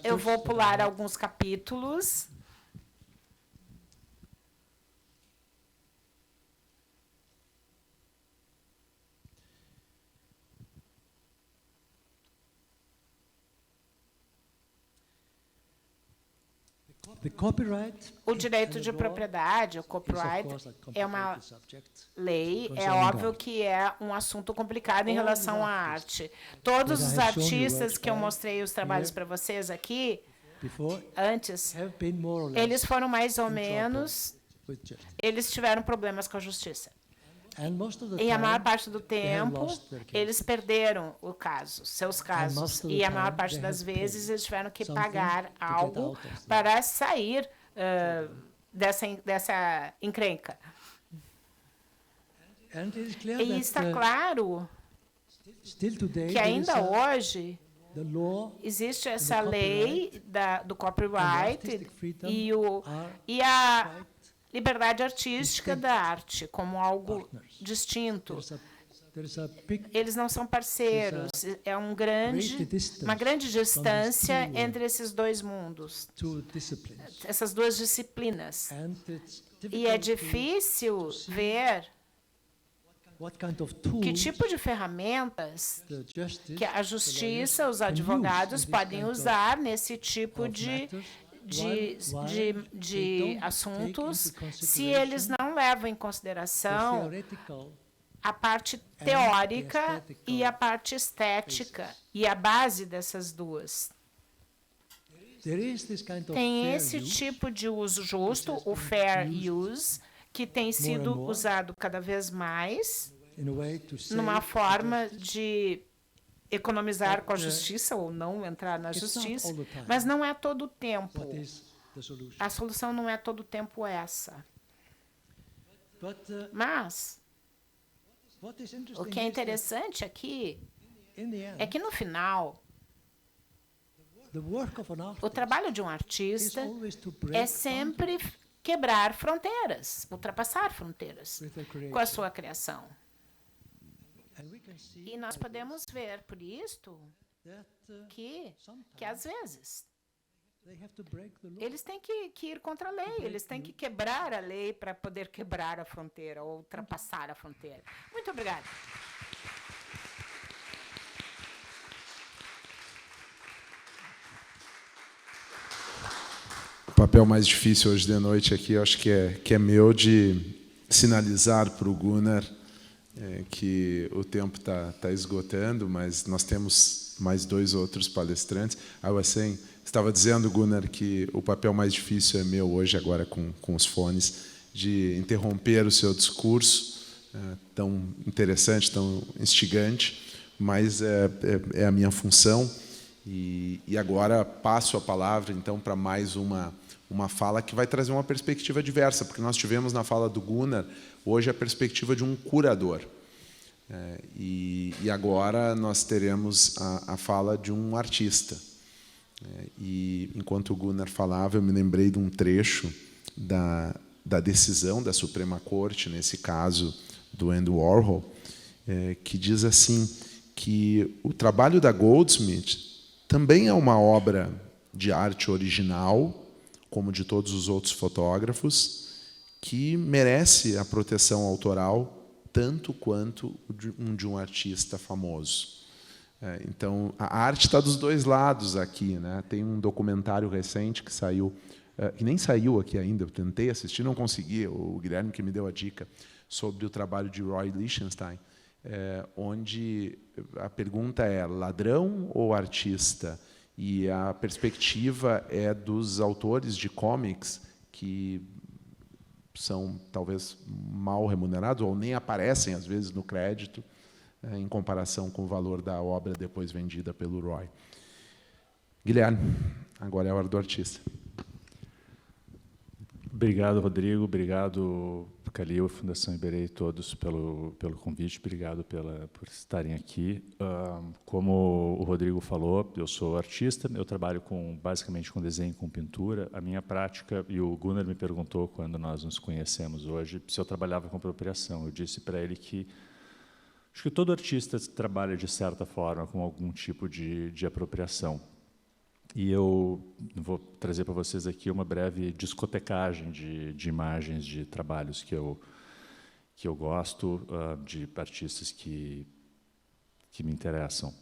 Eu vou pular alguns capítulos. O direito de propriedade, o copyright, é uma lei, é óbvio que é um assunto complicado em relação à arte. Todos os artistas que eu mostrei os trabalhos para vocês aqui, antes, eles foram mais ou menos, eles tiveram problemas com a justiça. E a maior parte do tempo, eles perderam seus casos. E a maior parte das vezes, eles tiveram que pagar algo para sair dessa encrenca. E está claro que ainda hoje existe essa lei do copyright e a liberdade artística da arte como algo distinto. Eles não são parceiros. É uma grande distância entre esses dois mundos, essas duas disciplinas. E é difícil ver que tipo de ferramentas que a justiça, os advogados podem usar nesse tipo de assuntos, se eles não levam em consideração a parte teórica e a parte estética, e a base dessas duas. Tem esse tipo de uso justo, o fair use, que tem sido usado cada vez mais numa forma de economizar com a justiça ou não entrar na justiça, mas não é todo o tempo. A solução não é todo o tempo essa. Mas o que é interessante aqui é que, no final, o trabalho de um artista é sempre quebrar fronteiras, ultrapassar fronteiras com a sua criação. E nós podemos ver, por isto, que às vezes, eles têm que ir contra a lei, eles têm que quebrar a lei para poder quebrar a fronteira ou ultrapassar a fronteira. Muito obrigada. O papel mais difícil hoje de noite aqui, eu acho que é meu, de sinalizar para o Gunnar que o tempo está esgotando, mas nós temos mais 2 outros palestrantes. Estava dizendo, Gunnar, que o papel mais difícil é meu hoje, agora com os fones, de interromper o seu discurso tão interessante, tão instigante, mas é a minha função. E agora passo a palavra, então, para mais uma fala que vai trazer uma perspectiva diversa, porque nós tivemos na fala do Gunnar hoje a perspectiva de um curador. E agora nós teremos a fala de um artista. E enquanto o Gunnar falava, eu me lembrei de um trecho da decisão da Suprema Corte, nesse caso do Andy Warhol, que diz assim, que o trabalho da Goldsmith também é uma obra de arte original, como de todos os outros fotógrafos, que merece a proteção autoral tanto quanto de um artista famoso. Então, a arte está dos dois lados aqui, né? Tem um documentário recente que saiu, que nem saiu aqui ainda, eu tentei assistir, não consegui, o Guilherme que me deu a dica, sobre o trabalho de Roy Lichtenstein, onde a pergunta é ladrão ou artista? E a perspectiva é dos autores de comics que são talvez mal remunerados ou nem aparecem às vezes no crédito em comparação com o valor da obra depois vendida pelo Roy. Guilherme, agora é a hora do artista. Obrigado, Rodrigo. Obrigado, Kalil, Fundação Iberê, todos pelo convite. Obrigado por estarem aqui. Como o Rodrigo falou, eu sou artista, eu trabalho basicamente com desenho, com pintura. A minha prática, e o Gunnar me perguntou quando nós nos conhecemos hoje, se eu trabalhava com apropriação. Eu disse para ele que acho que todo artista trabalha, de certa forma, com algum tipo de apropriação. E eu vou trazer para vocês aqui uma breve discotecagem de imagens de trabalhos que eu gosto, de artistas que me interessam.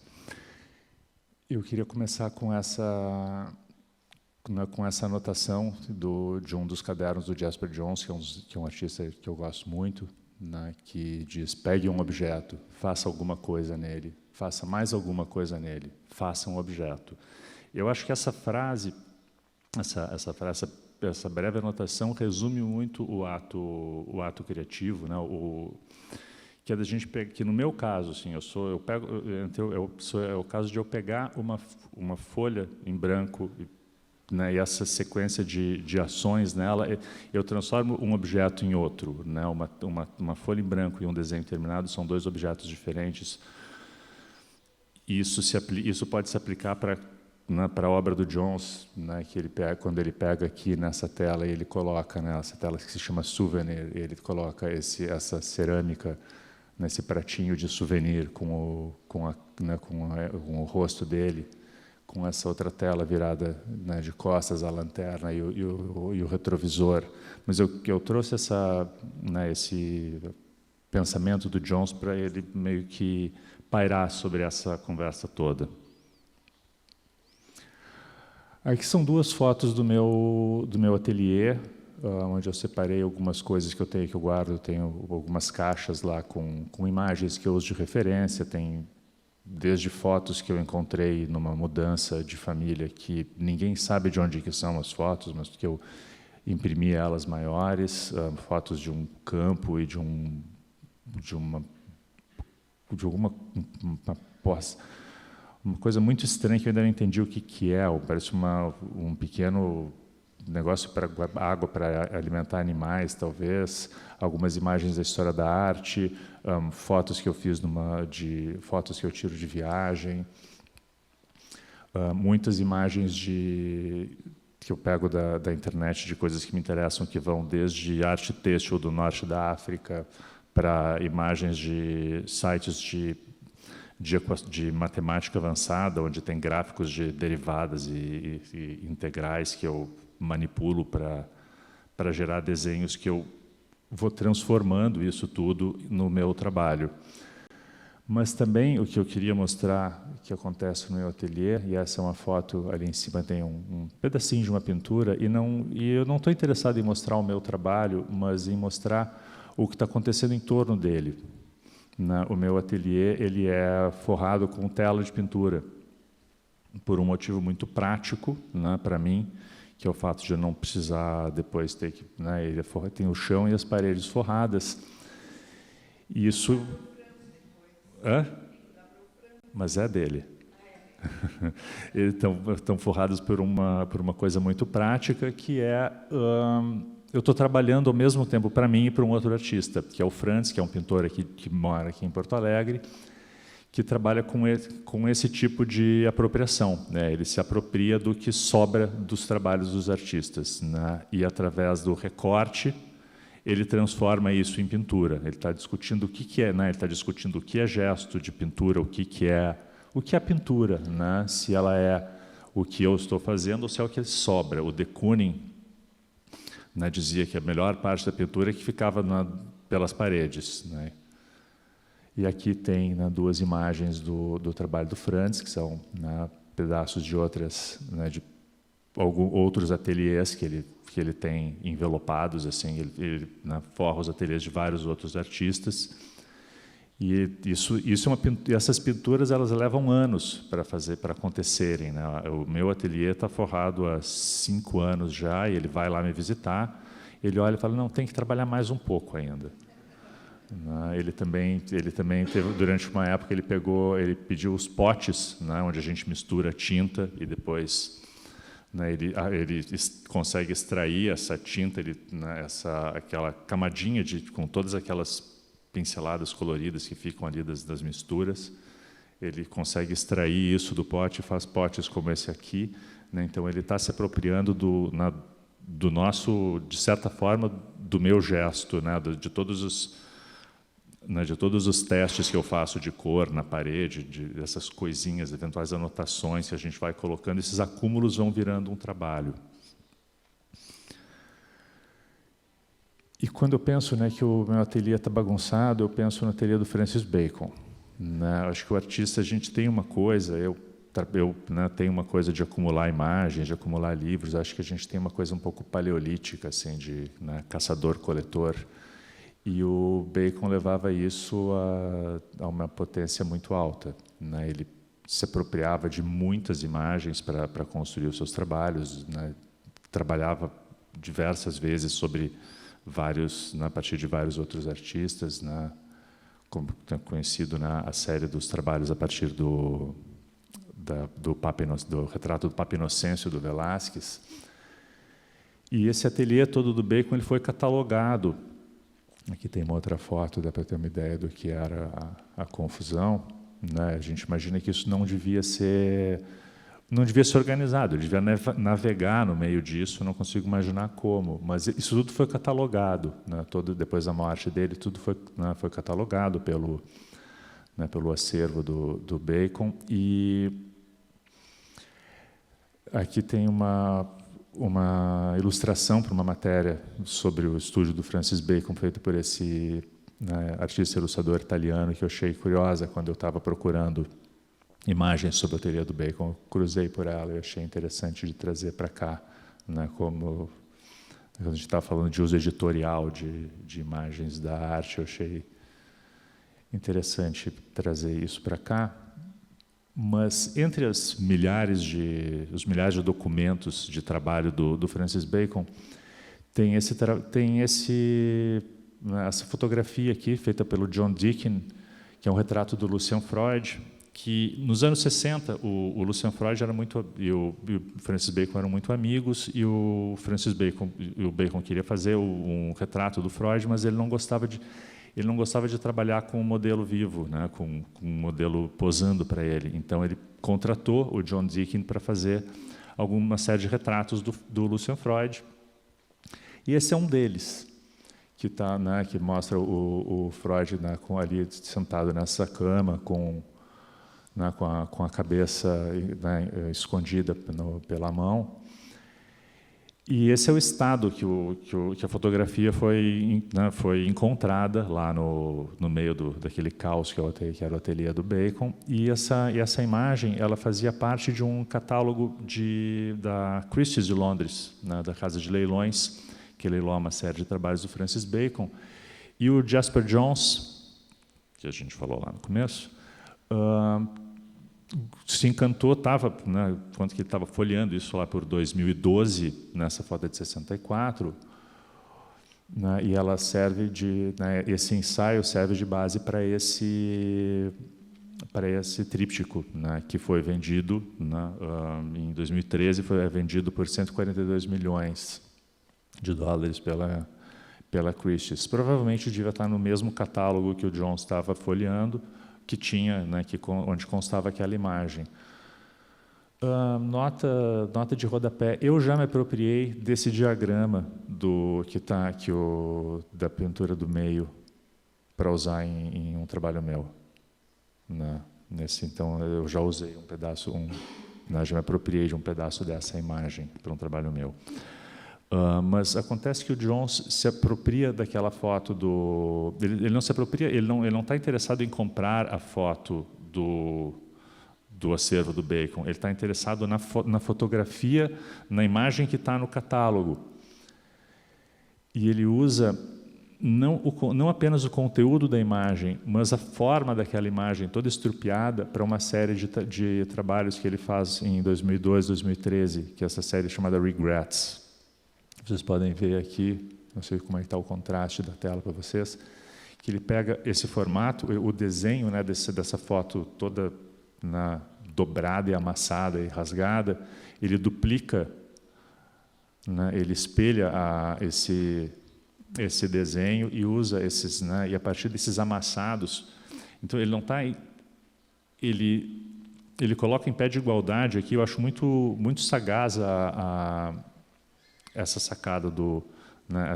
Eu queria começar com essa anotação de um dos cadernos do Jasper Johns, que é um artista que eu gosto muito, né, que diz: pegue um objeto, faça alguma coisa nele, faça mais alguma coisa nele, faça um objeto. Eu acho que essa frase, essa breve anotação resume muito o ato criativo, né? Que é da gente que no meu caso, assim, é o caso de eu pegar uma folha em branco, né, e essa sequência de ações nela, eu transformo um objeto em outro, né? Uma folha em branco e um desenho terminado são 2 objetos diferentes. Isso pode se aplicar para a obra do Johns, né, que quando ele pega aqui nessa tela e ele coloca, né, essa tela que se chama Souvenir, ele coloca essa cerâmica nesse pratinho de souvenir com o rosto dele, com essa outra tela virada, né, de costas, a lanterna e o retrovisor. Mas eu trouxe esse pensamento do Johns para ele meio que pairar sobre essa conversa toda. Aqui são 2 fotos do meu ateliê, onde eu separei algumas coisas que eu guardo. Eu tenho algumas caixas lá com imagens que eu uso de referência. Tem desde fotos que eu encontrei numa mudança de família, que ninguém sabe de onde que são as fotos, mas que eu imprimir elas maiores, fotos de um campo e de alguma uma coisa muito estranha que eu ainda não entendi o que é. Parece um pequeno negócio para água para alimentar animais, talvez. Algumas imagens da história da arte, fotos que eu fiz fotos que eu tiro de viagem, muitas imagens que eu pego da internet de coisas que me interessam, que vão desde arte têxtil do norte da África para imagens de sites de matemática avançada, onde tem gráficos de derivadas e integrais que eu manipulo para gerar desenhos que eu vou transformando isso tudo no meu trabalho. Mas também o que eu queria mostrar que acontece no meu ateliê, e essa é uma foto, ali em cima tem um pedacinho de uma pintura, e eu não estou interessado em mostrar o meu trabalho, mas em mostrar o que está acontecendo em torno dele. O meu ateliê ele é forrado com tela de pintura, por um motivo muito prático, para mim, que é o fato de eu não precisar depois ter que... ele tem o chão e as paredes forradas. E isso... Mas é dele. Eles estão forrados por uma coisa muito prática, que é... eu estou trabalhando ao mesmo tempo para mim e para um outro artista, que é o Franz, que é um pintor aqui, que mora aqui em Porto Alegre, que trabalha com esse tipo de apropriação. Ele se apropria do que sobra dos trabalhos dos artistas, e, através do recorte, ele transforma isso em pintura. Ele está discutindo o que é, ele está discutindo o que é gesto de pintura, o que é pintura, se ela é o que eu estou fazendo ou se é o que sobra. O de Kooning dizia que a melhor parte da pintura é que ficava pelas paredes. E aqui tem duas imagens do trabalho do Franz, que são pedaços de de outros ateliês que ele tem envelopados, assim, ele forra os ateliês de vários outros artistas. E essas pinturas elas levam anos para acontecerem. O meu ateliê está forrado há 5 anos já, e ele vai lá me visitar, ele olha e fala, não, tem que trabalhar mais um pouco ainda. Ele também teve, durante uma época, ele pediu os potes, onde a gente mistura tinta e depois ele consegue extrair essa tinta, aquela camadinha com todas aquelas pinceladas coloridas que ficam ali das misturas. Ele consegue extrair isso do pote e faz potes como esse aqui. Então, ele está se apropriando do nosso, de certa forma, do meu gesto, de todos os testes que eu faço de cor na parede, dessas coisinhas, eventuais anotações que a gente vai colocando, esses acúmulos vão virando um trabalho. E quando eu penso que o meu ateliê está bagunçado, eu penso no ateliê do Francis Bacon. Acho que o artista, a gente tem uma coisa, eu tenho uma coisa de acumular imagens, de acumular livros, acho que a gente tem uma coisa um pouco paleolítica, assim, de caçador-coletor. E o Bacon levava isso a uma potência muito alta. Ele se apropriava de muitas imagens para construir os seus trabalhos, trabalhava diversas vezes a partir de vários outros artistas, como tem conhecido a série dos trabalhos a partir do retrato do Papa Inocêncio, do Velázquez. E esse ateliê todo do Bacon ele foi catalogado. Aqui tem uma outra foto, dá para ter uma ideia do que era a confusão. A gente imagina que isso não devia ser organizado, ele devia navegar no meio disso, não consigo imaginar como. Mas isso tudo foi catalogado. Depois da morte dele, tudo foi catalogado pelo acervo do Bacon. E aqui tem uma ilustração para uma matéria sobre o estúdio do Francis Bacon, feita por esse artista ilustrador italiano, que eu achei curiosa quando eu estava procurando imagens sobre o ateliê do Bacon. Eu cruzei por ela e achei interessante de trazer para cá, como a gente estava falando de uso editorial de imagens da arte, eu achei interessante trazer isso para cá. Mas entre os milhares de documentos de trabalho do Francis Bacon, Tem essa fotografia aqui, feita pelo John Deakin, que é um retrato do Lucian Freud, que nos anos 60 o Lucian Freud e o Francis Bacon eram muito amigos, e o Bacon queria fazer um retrato do Freud, mas ele não gostava de trabalhar com um modelo vivo, né, com um modelo posando para ele. Então ele contratou o John Deakin para fazer alguma série de retratos do Lucian Freud. E esse é um deles, que mostra o Freud, né, ali sentado nessa cama com a cabeça, né, escondida pela mão. E esse é o estado que a fotografia foi encontrada lá no meio daquele caos que era o ateliê do Bacon. E essa imagem ela fazia parte de um catálogo da Christie's de Londres, né, da casa de leilões, que leiloa uma série de trabalhos do Francis Bacon. E o Jasper Johns, que a gente falou lá no começo, se encantou, quando ele estava folheando isso lá por 2012, nessa foto de 64, né, e ela serve esse ensaio serve de base para esse tríptico, né, que foi vendido, né, em 2013, foi vendido por 142 milhões de dólares pela Christie's. Provavelmente devia estar no mesmo catálogo que o John estava folheando, que tinha, né, onde constava aquela imagem. Nota de rodapé. Eu já me apropriei desse diagrama da pintura do meio para usar em um trabalho meu. Né? Então, eu já usei um pedaço, já me apropriei de um pedaço dessa imagem para um trabalho meu. Mas acontece que o Johns se apropria daquela foto ele não se apropria, ele não está interessado em comprar a foto do acervo do Bacon. Ele está interessado na fotografia, na imagem que está no catálogo. E ele usa não apenas o conteúdo da imagem, mas a forma daquela imagem toda estrupiada para uma série de trabalhos que ele faz em 2002, 2013, que é essa série chamada Regrets. Vocês podem ver aqui, não sei como é que está o contraste da tela para vocês, que ele pega esse formato, o desenho, né, dessa foto toda dobrada e amassada e rasgada, ele duplica, né, ele espelha esse desenho e usa esses, né, e a partir desses amassados, então ele não está, ele coloca em pé de igualdade aqui. Eu acho muito sagaz essa sacada né,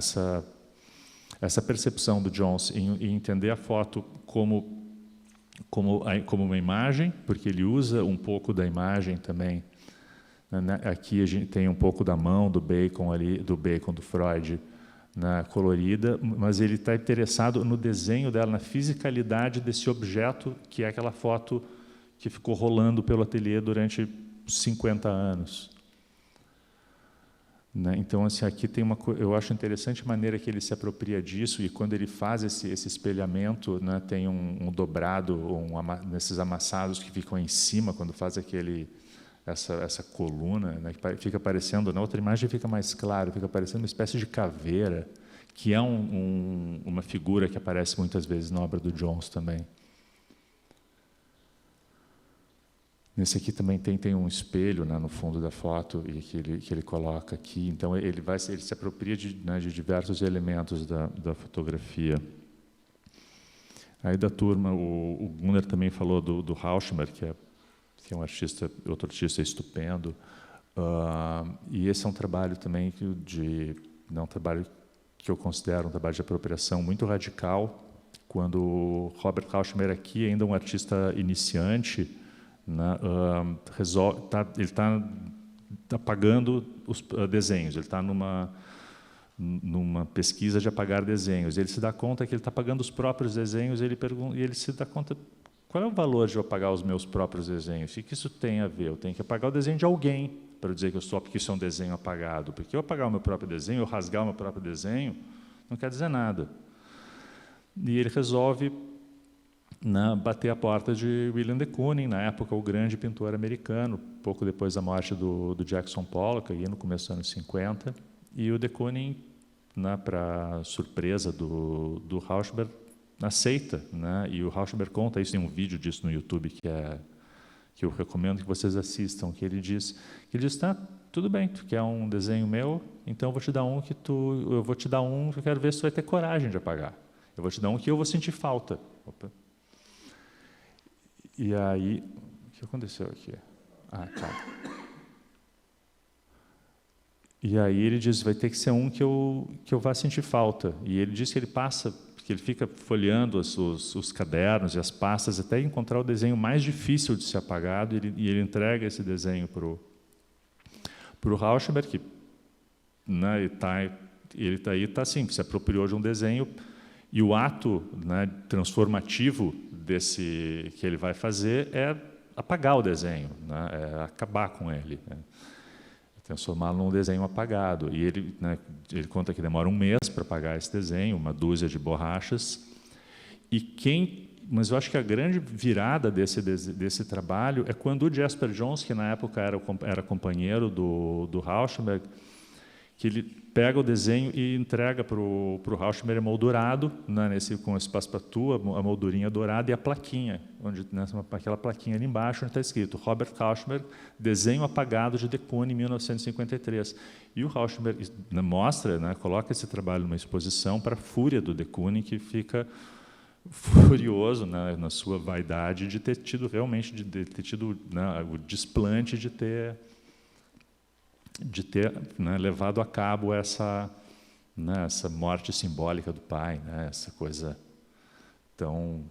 essa percepção do Johns em entender a foto como uma imagem, porque ele usa um pouco da imagem também. Né? Aqui a gente tem um pouco da mão do Bacon do Freud, né, colorida, mas ele está interessado no desenho dela, na fisicalidade desse objeto, que é aquela foto que ficou rolando pelo ateliê durante 50 anos. Né? Então, assim, aqui tem eu acho interessante a maneira que ele se apropria disso, e quando ele faz esse espelhamento, né, tem um dobrado, nesses amassados que ficam em cima, quando faz essa coluna, né, que fica parecendo, na outra imagem fica mais claro, fica parecendo uma espécie de caveira, que é uma figura que aparece muitas vezes na obra do Johns também. Nesse aqui também tem um espelho, né, no fundo da foto, e que ele coloca aqui. Então ele se apropria de diversos elementos da fotografia. Aí da turma, o Gunnar também falou do Rauschenberg, que é outro artista estupendo. E esse é um trabalho também um trabalho que eu considero um trabalho de apropriação muito radical. Quando o Robert Rauschenberg aqui, ainda um artista iniciante, né, ele está apagando os desenhos, ele está numa pesquisa de apagar desenhos. Ele se dá conta que ele está apagando os próprios desenhos, e ele se dá conta, qual é o valor de eu apagar os meus próprios desenhos? O que isso tem a ver? Eu tenho que apagar o desenho de alguém para dizer que isso é um desenho apagado. Porque eu apagar o meu próprio desenho, eu rasgar o meu próprio desenho, não quer dizer nada. E ele resolve bater a porta de William de Kooning, na época o grande pintor americano, pouco depois da morte do Jackson Pollock, aí no começo dos anos 50, e o de Kooning né, para surpresa do Rauschenberg, aceita, né? E o Rauschenberg conta isso, tem um vídeo disso no YouTube que eu recomendo que vocês assistam, que ele diz, tá, tudo bem, tu quer um desenho meu, então eu vou te dar um que eu quero ver se tu vai ter coragem de apagar. Eu vou te dar um que eu vou sentir falta. Opa. E aí, o que aconteceu aqui? Ah, tá. E aí ele diz, vai ter que ser um que eu vá sentir falta. E ele diz que ele fica folheando os cadernos e as pastas até encontrar o desenho mais difícil de ser apagado, e ele entrega esse desenho para o Rauschenberg, que, né, ele está assim, se apropriou de um desenho, e o ato, né, transformativo que ele vai fazer é apagar o desenho, né, é acabar com ele, né, transformá-lo num desenho apagado. E ele, né, ele conta que demora 1 mês para apagar esse desenho, 1 dúzia de borrachas. Mas eu acho que a grande virada desse trabalho é quando o Jasper Johns, que na época era companheiro do Rauschenberg, que ele pega o desenho e entrega para o Rauschenberg emoldurado, né, com esse passepartout, a moldurinha dourada e a plaquinha, aquela plaquinha ali embaixo, onde está escrito Robert Rauschenberg, desenho apagado de de Kooning, 1953. E o Rauschenberg mostra, né, coloca esse trabalho numa exposição para a fúria do de Kooning, que fica furioso, né, na sua vaidade de ter tido realmente, né, o desplante de ter né, levado a cabo essa morte simbólica do pai, né, essa coisa tão,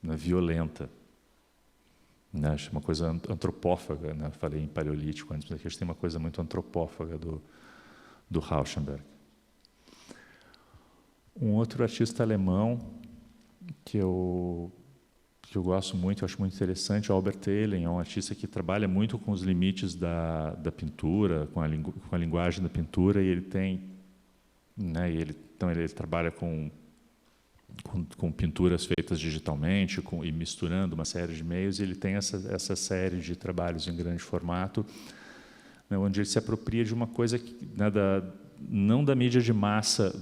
né, violenta. Né, acho uma coisa antropófaga, né, falei em paleolítico antes, mas aqui a gente tem uma coisa muito antropófaga do Rauschenberg. Um outro artista alemão que eu gosto muito, eu acho muito interessante, o Albert Ehlen, é um artista que trabalha muito com os limites da pintura, com a linguagem da pintura, e ele tem, né, ele trabalha com pinturas feitas digitalmente, e misturando uma série de meios, e ele tem essa série de trabalhos em grande formato, né, onde ele se apropria de uma coisa que, né, não da mídia de massa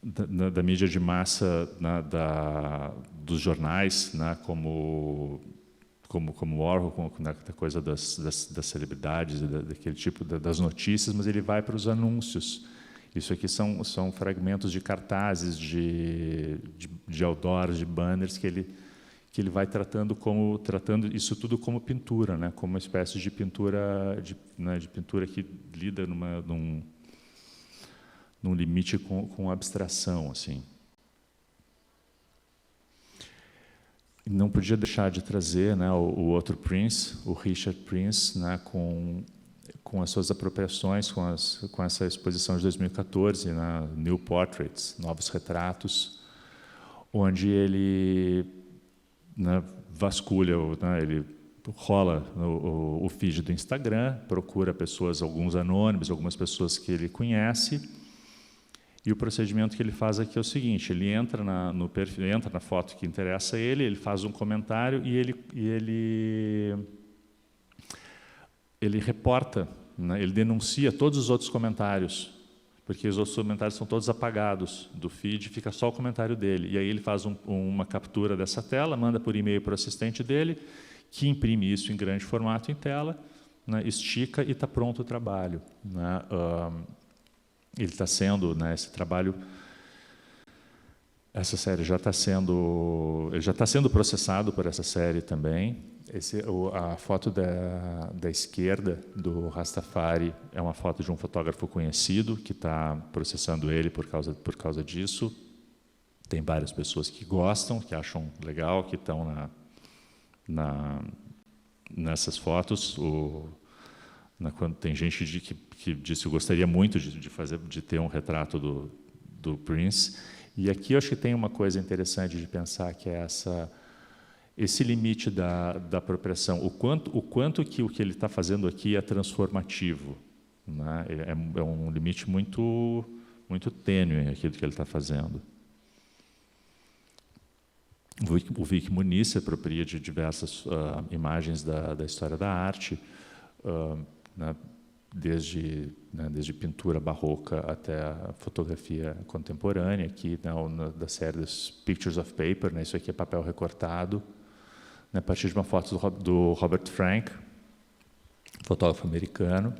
da mídia de massa, né, dos jornais, né, como Warhol, da coisa das celebridades, daquele tipo das notícias, mas ele vai para os anúncios. Isso aqui são fragmentos de cartazes, de outdoors, de banners que ele vai tratando isso tudo como pintura, né, como uma espécie de pintura, de pintura que lida num limite com abstração, assim. Não podia deixar de trazer, né, o outro Prince, o Richard Prince, né, com as suas apropriações, com essa exposição de 2014, né, New Portraits, Novos Retratos, onde ele, né, vasculha, né, ele rola o feed do Instagram, procura pessoas, alguns anônimos, algumas pessoas que ele conhece. E o procedimento que ele faz aqui é o seguinte: ele entra no perfil, entra na foto que interessa a ele, ele faz um comentário e ele reporta, né, ele denuncia todos os outros comentários, porque os outros comentários são todos apagados do feed, fica só o comentário dele. E aí ele faz uma captura dessa tela, manda por e-mail para o assistente dele, que imprime isso em grande formato em tela, né, estica e está pronto o trabalho, né. Ele está sendo, né, esse trabalho, essa série já está sendo processado por essa série também. A foto da esquerda do Rastafari é uma foto de um fotógrafo conhecido que está processando ele por causa disso. Tem várias pessoas que gostam, que acham legal, que estão nessas fotos. Quando tem gente que disse que gostaria muito de ter um retrato do Prince. E aqui eu acho que tem uma coisa interessante de pensar, que é esse limite da apropriação, o quanto que o que ele está fazendo aqui é transformativo, né? É um limite muito, muito tênue aquilo que ele está fazendo. O Vic Muniz se apropria de diversas imagens da história da arte, né, desde pintura barroca até a fotografia contemporânea, aqui da série dos Pictures of Paper, né, isso aqui é papel recortado, né, a partir de uma foto do Robert Frank, fotógrafo americano,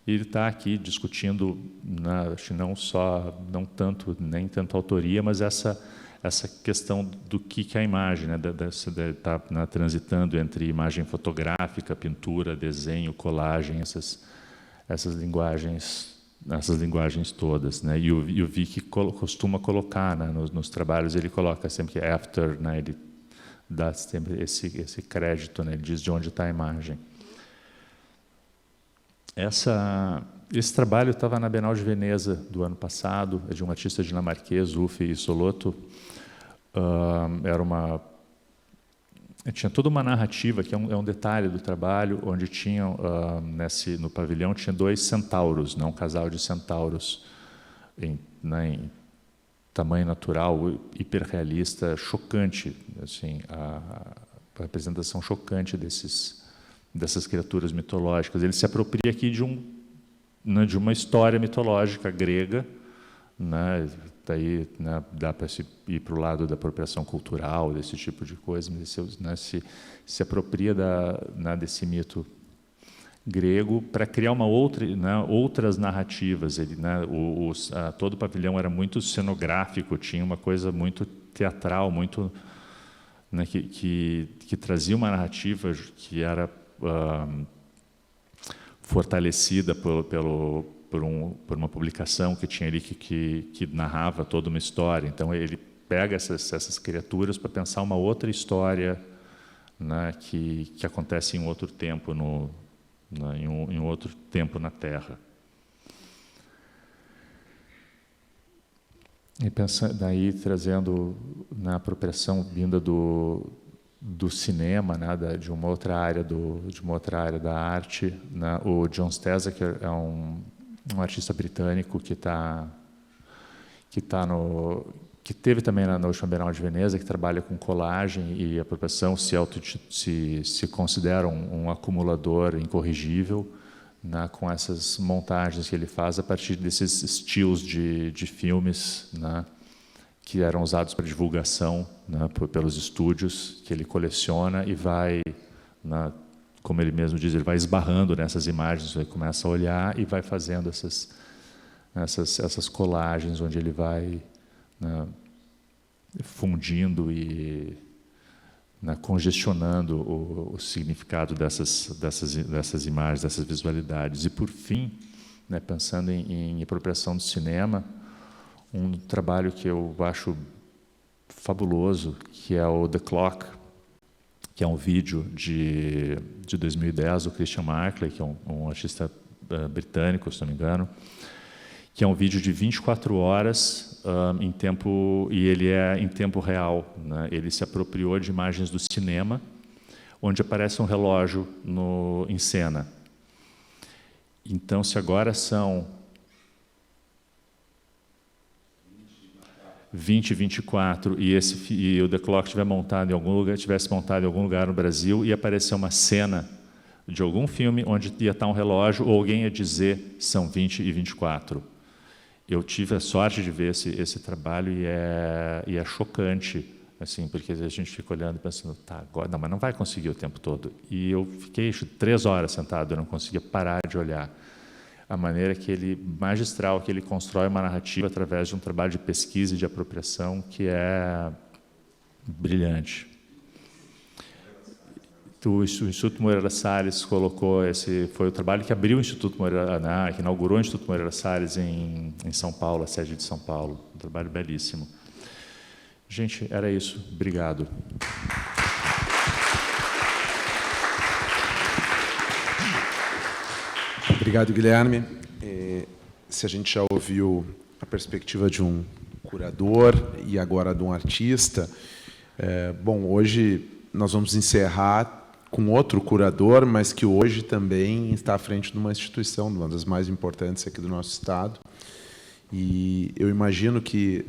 e ele está aqui discutindo, acho que nem tanto a autoria, mas essa questão do que é a imagem, né, está transitando entre imagem fotográfica, pintura, desenho, colagem, essas linguagens todas, né? E o Vic costuma colocar, né, nos trabalhos, ele coloca sempre after, né, ele dá sempre esse crédito, né, ele diz de onde está a imagem. Esse trabalho estava na Bienal de Veneza do ano passado, é de um artista dinamarquês, Uffe Isolotto. Tinha toda uma narrativa, que é um detalhe do trabalho, onde tinha, no pavilhão, tinha 2 centauros, um casal de centauros em tamanho natural, hiperrealista, chocante, assim, a representação chocante dessas criaturas mitológicas. Ele se apropria aqui de uma história mitológica grega, né? Daí, né, dá para ir para o lado da apropriação cultural, desse tipo de coisa, mas né, se apropria desse mito grego para criar outras narrativas. Ele, né, todo o pavilhão era muito cenográfico, tinha uma coisa muito teatral, muito, né, que trazia uma narrativa que era fortalecida por uma publicação que tinha ali que narrava toda uma história. Então, ele pega essas criaturas para pensar uma outra história, né, que acontece em outro tempo, em outro tempo na Terra. E daí trazendo na apropriação vinda do cinema, né, de uma outra área da arte, né, o John Stesaker é um artista britânico que teve também na última Bienal de Veneza, que trabalha com colagem e apropriação, se considera um acumulador incorrigível, né, com essas montagens que ele faz a partir desses estilos de filmes, né, que eram usados para divulgação, né, pelos estúdios, que ele coleciona e vai, né, como ele mesmo diz, ele vai esbarrando nessas imagens, ele começa a olhar e vai fazendo essas colagens, onde ele vai, né, fundindo e, né, congestionando o significado dessas imagens, dessas visualidades. E, por fim, né, pensando em apropriação do cinema, um trabalho que eu acho fabuloso, que é o The Clock, que é um vídeo de 2010 do Christian Marclay, que é um artista britânico, se não me engano, que é um vídeo de 24 horas e ele é em tempo real, né? Ele se apropriou de imagens do cinema, onde aparece um relógio em cena. Então, se agora são 2024 e o The Clock tivesse montado em algum lugar no Brasil e aparecer uma cena de algum filme onde ia estar um relógio ou alguém ia dizer são 20 e 24. Eu tive a sorte de ver esse trabalho e é chocante, assim, porque a gente fica olhando e pensando, tá, agora não, mas não vai conseguir o tempo todo. E eu fiquei 3 horas sentado, eu não conseguia parar de olhar. A maneira magistral que ele constrói uma narrativa através de um trabalho de pesquisa e de apropriação que é brilhante. O Instituto Moreira Salles foi o trabalho que abriu o Instituto Moreira, que inaugurou o Instituto Moreira Salles em São Paulo, a sede de São Paulo. Um trabalho belíssimo. Gente, era isso. Obrigado. Obrigado, Guilherme. Se a gente já ouviu a perspectiva de um curador e agora de um artista, bom, hoje nós vamos encerrar com outro curador, mas que hoje também está à frente de uma instituição, uma das mais importantes aqui do nosso estado. E eu imagino que,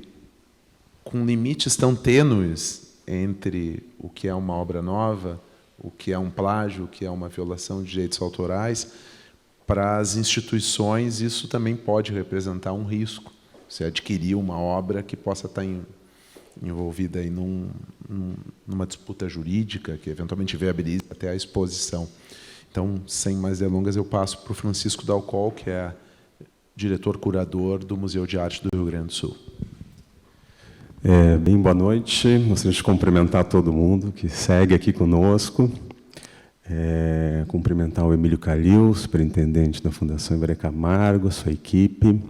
com limites tão tênues entre o que é uma obra nova, o que é um plágio, o que é uma violação de direitos autorais, para as instituições, isso também pode representar um risco. Você adquirir uma obra que possa estar envolvida aí numa disputa jurídica, que eventualmente viabilize até a exposição. Então, sem mais delongas, eu passo para o Francisco Dalcol, que é diretor-curador do Museu de Arte do Rio Grande do Sul. Bem, boa noite. Gostaria de cumprimentar todo mundo que segue aqui conosco. Cumprimentar o Emílio Calil, superintendente da Fundação Iberê Camargo, sua equipe.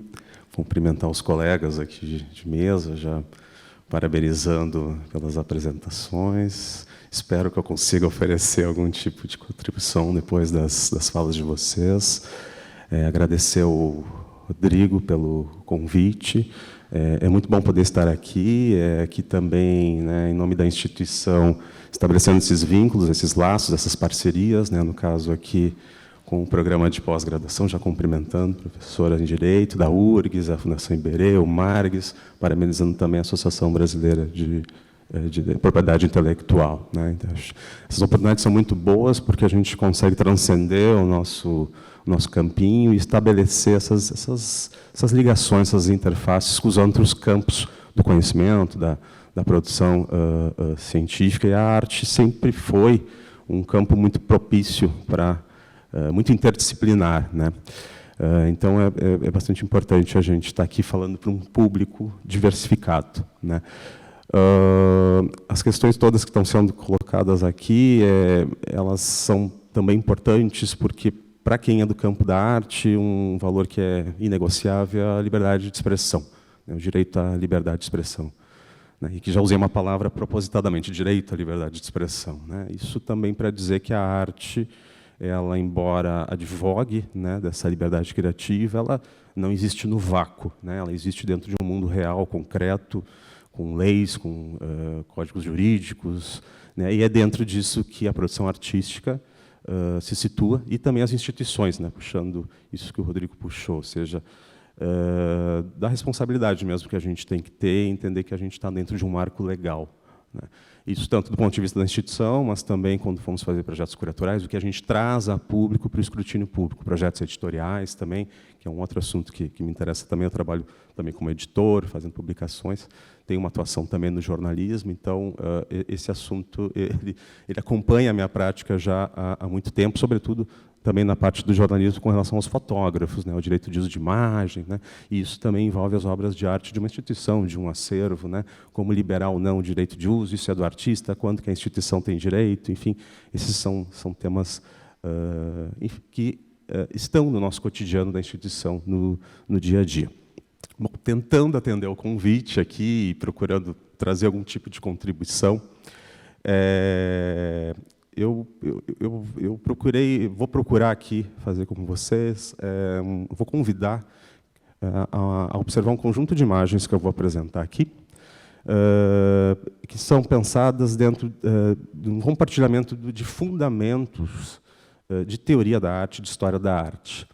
Cumprimentar os colegas aqui de mesa, já parabenizando pelas apresentações. Espero que eu consiga oferecer algum tipo de contribuição depois das falas de vocês. Agradecer ao Rodrigo pelo convite. É muito bom poder estar aqui, aqui também, né, em nome da instituição, estabelecendo esses vínculos, esses laços, essas parcerias, né, no caso aqui com o programa de pós-graduação, já cumprimentando a professora em Direito, da URGS, a Fundação Iberê, o Margues, parabenizando também a Associação Brasileira de Propriedade Intelectual. Né. Então, essas oportunidades são muito boas porque a gente consegue transcender o nosso campinho e estabelecer essas ligações, essas interfaces com os outros campos do conhecimento, da produção científica. E a arte sempre foi um campo muito propício para muito interdisciplinar, né? Então é bastante importante a gente estar aqui falando para um público diversificado, né? As questões todas que estão sendo colocadas aqui, elas são também importantes porque, para quem é do campo da arte, um valor que é inegociável é a liberdade de expressão, né, o direito à liberdade de expressão. Né, e que já usei uma palavra propositadamente, direito à liberdade de expressão. Né. Isso também para dizer que a arte, ela, embora advogue, né, dessa liberdade criativa, ela não existe no vácuo, né, ela existe dentro de um mundo real, concreto, com leis, com códigos jurídicos, né, e é dentro disso que a produção artística se situa, e também as instituições, né, puxando isso que o Rodrigo puxou, ou seja, da responsabilidade mesmo que a gente tem que ter e entender que a gente está dentro de um marco legal. Né. Isso tanto do ponto de vista da instituição, mas também quando fomos fazer projetos curatoriais, o que a gente traz a público para o escrutínio público, projetos editoriais também, que é um outro assunto que me interessa também. Eu trabalho também como editor, fazendo publicações, tenho uma atuação também no jornalismo, então esse assunto ele acompanha a minha prática já há muito tempo, sobretudo também na parte do jornalismo com relação aos fotógrafos, né, o direito de uso de imagem, né, e isso também envolve as obras de arte de uma instituição, de um acervo, né, como liberar ou não o direito de uso, isso é do artista, quando que a instituição tem direito, enfim, esses são temas que estão no nosso cotidiano da instituição, no dia a dia. Bom, tentando atender ao convite aqui e procurando trazer algum tipo de contribuição, vou procurar aqui fazer com vocês, vou convidar a observar um conjunto de imagens que eu vou apresentar aqui, que são pensadas dentro de um compartilhamento de fundamentos de teoria da arte, de história da arte.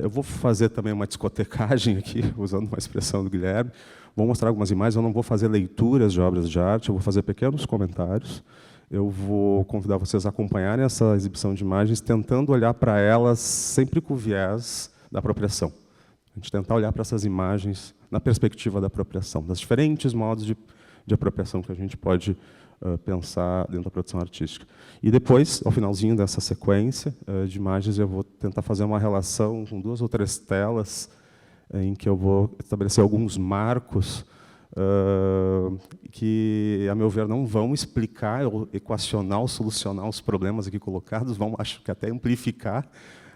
Eu vou fazer também uma discotecagem aqui, usando uma expressão do Guilherme. Vou mostrar algumas imagens, eu não vou fazer leituras de obras de arte, eu vou fazer pequenos comentários. Eu vou convidar vocês a acompanharem essa exibição de imagens, tentando olhar para elas sempre com o viés da apropriação. A gente tentar olhar para essas imagens na perspectiva da apropriação, dos diferentes modos de apropriação que a gente pode pensar dentro da produção artística. E depois, ao finalzinho dessa sequência de imagens, eu vou tentar fazer uma relação com 2 ou 3 telas em que eu vou estabelecer alguns marcos que, a meu ver, não vão explicar, ou equacionar ou solucionar os problemas aqui colocados, vão, acho que até amplificar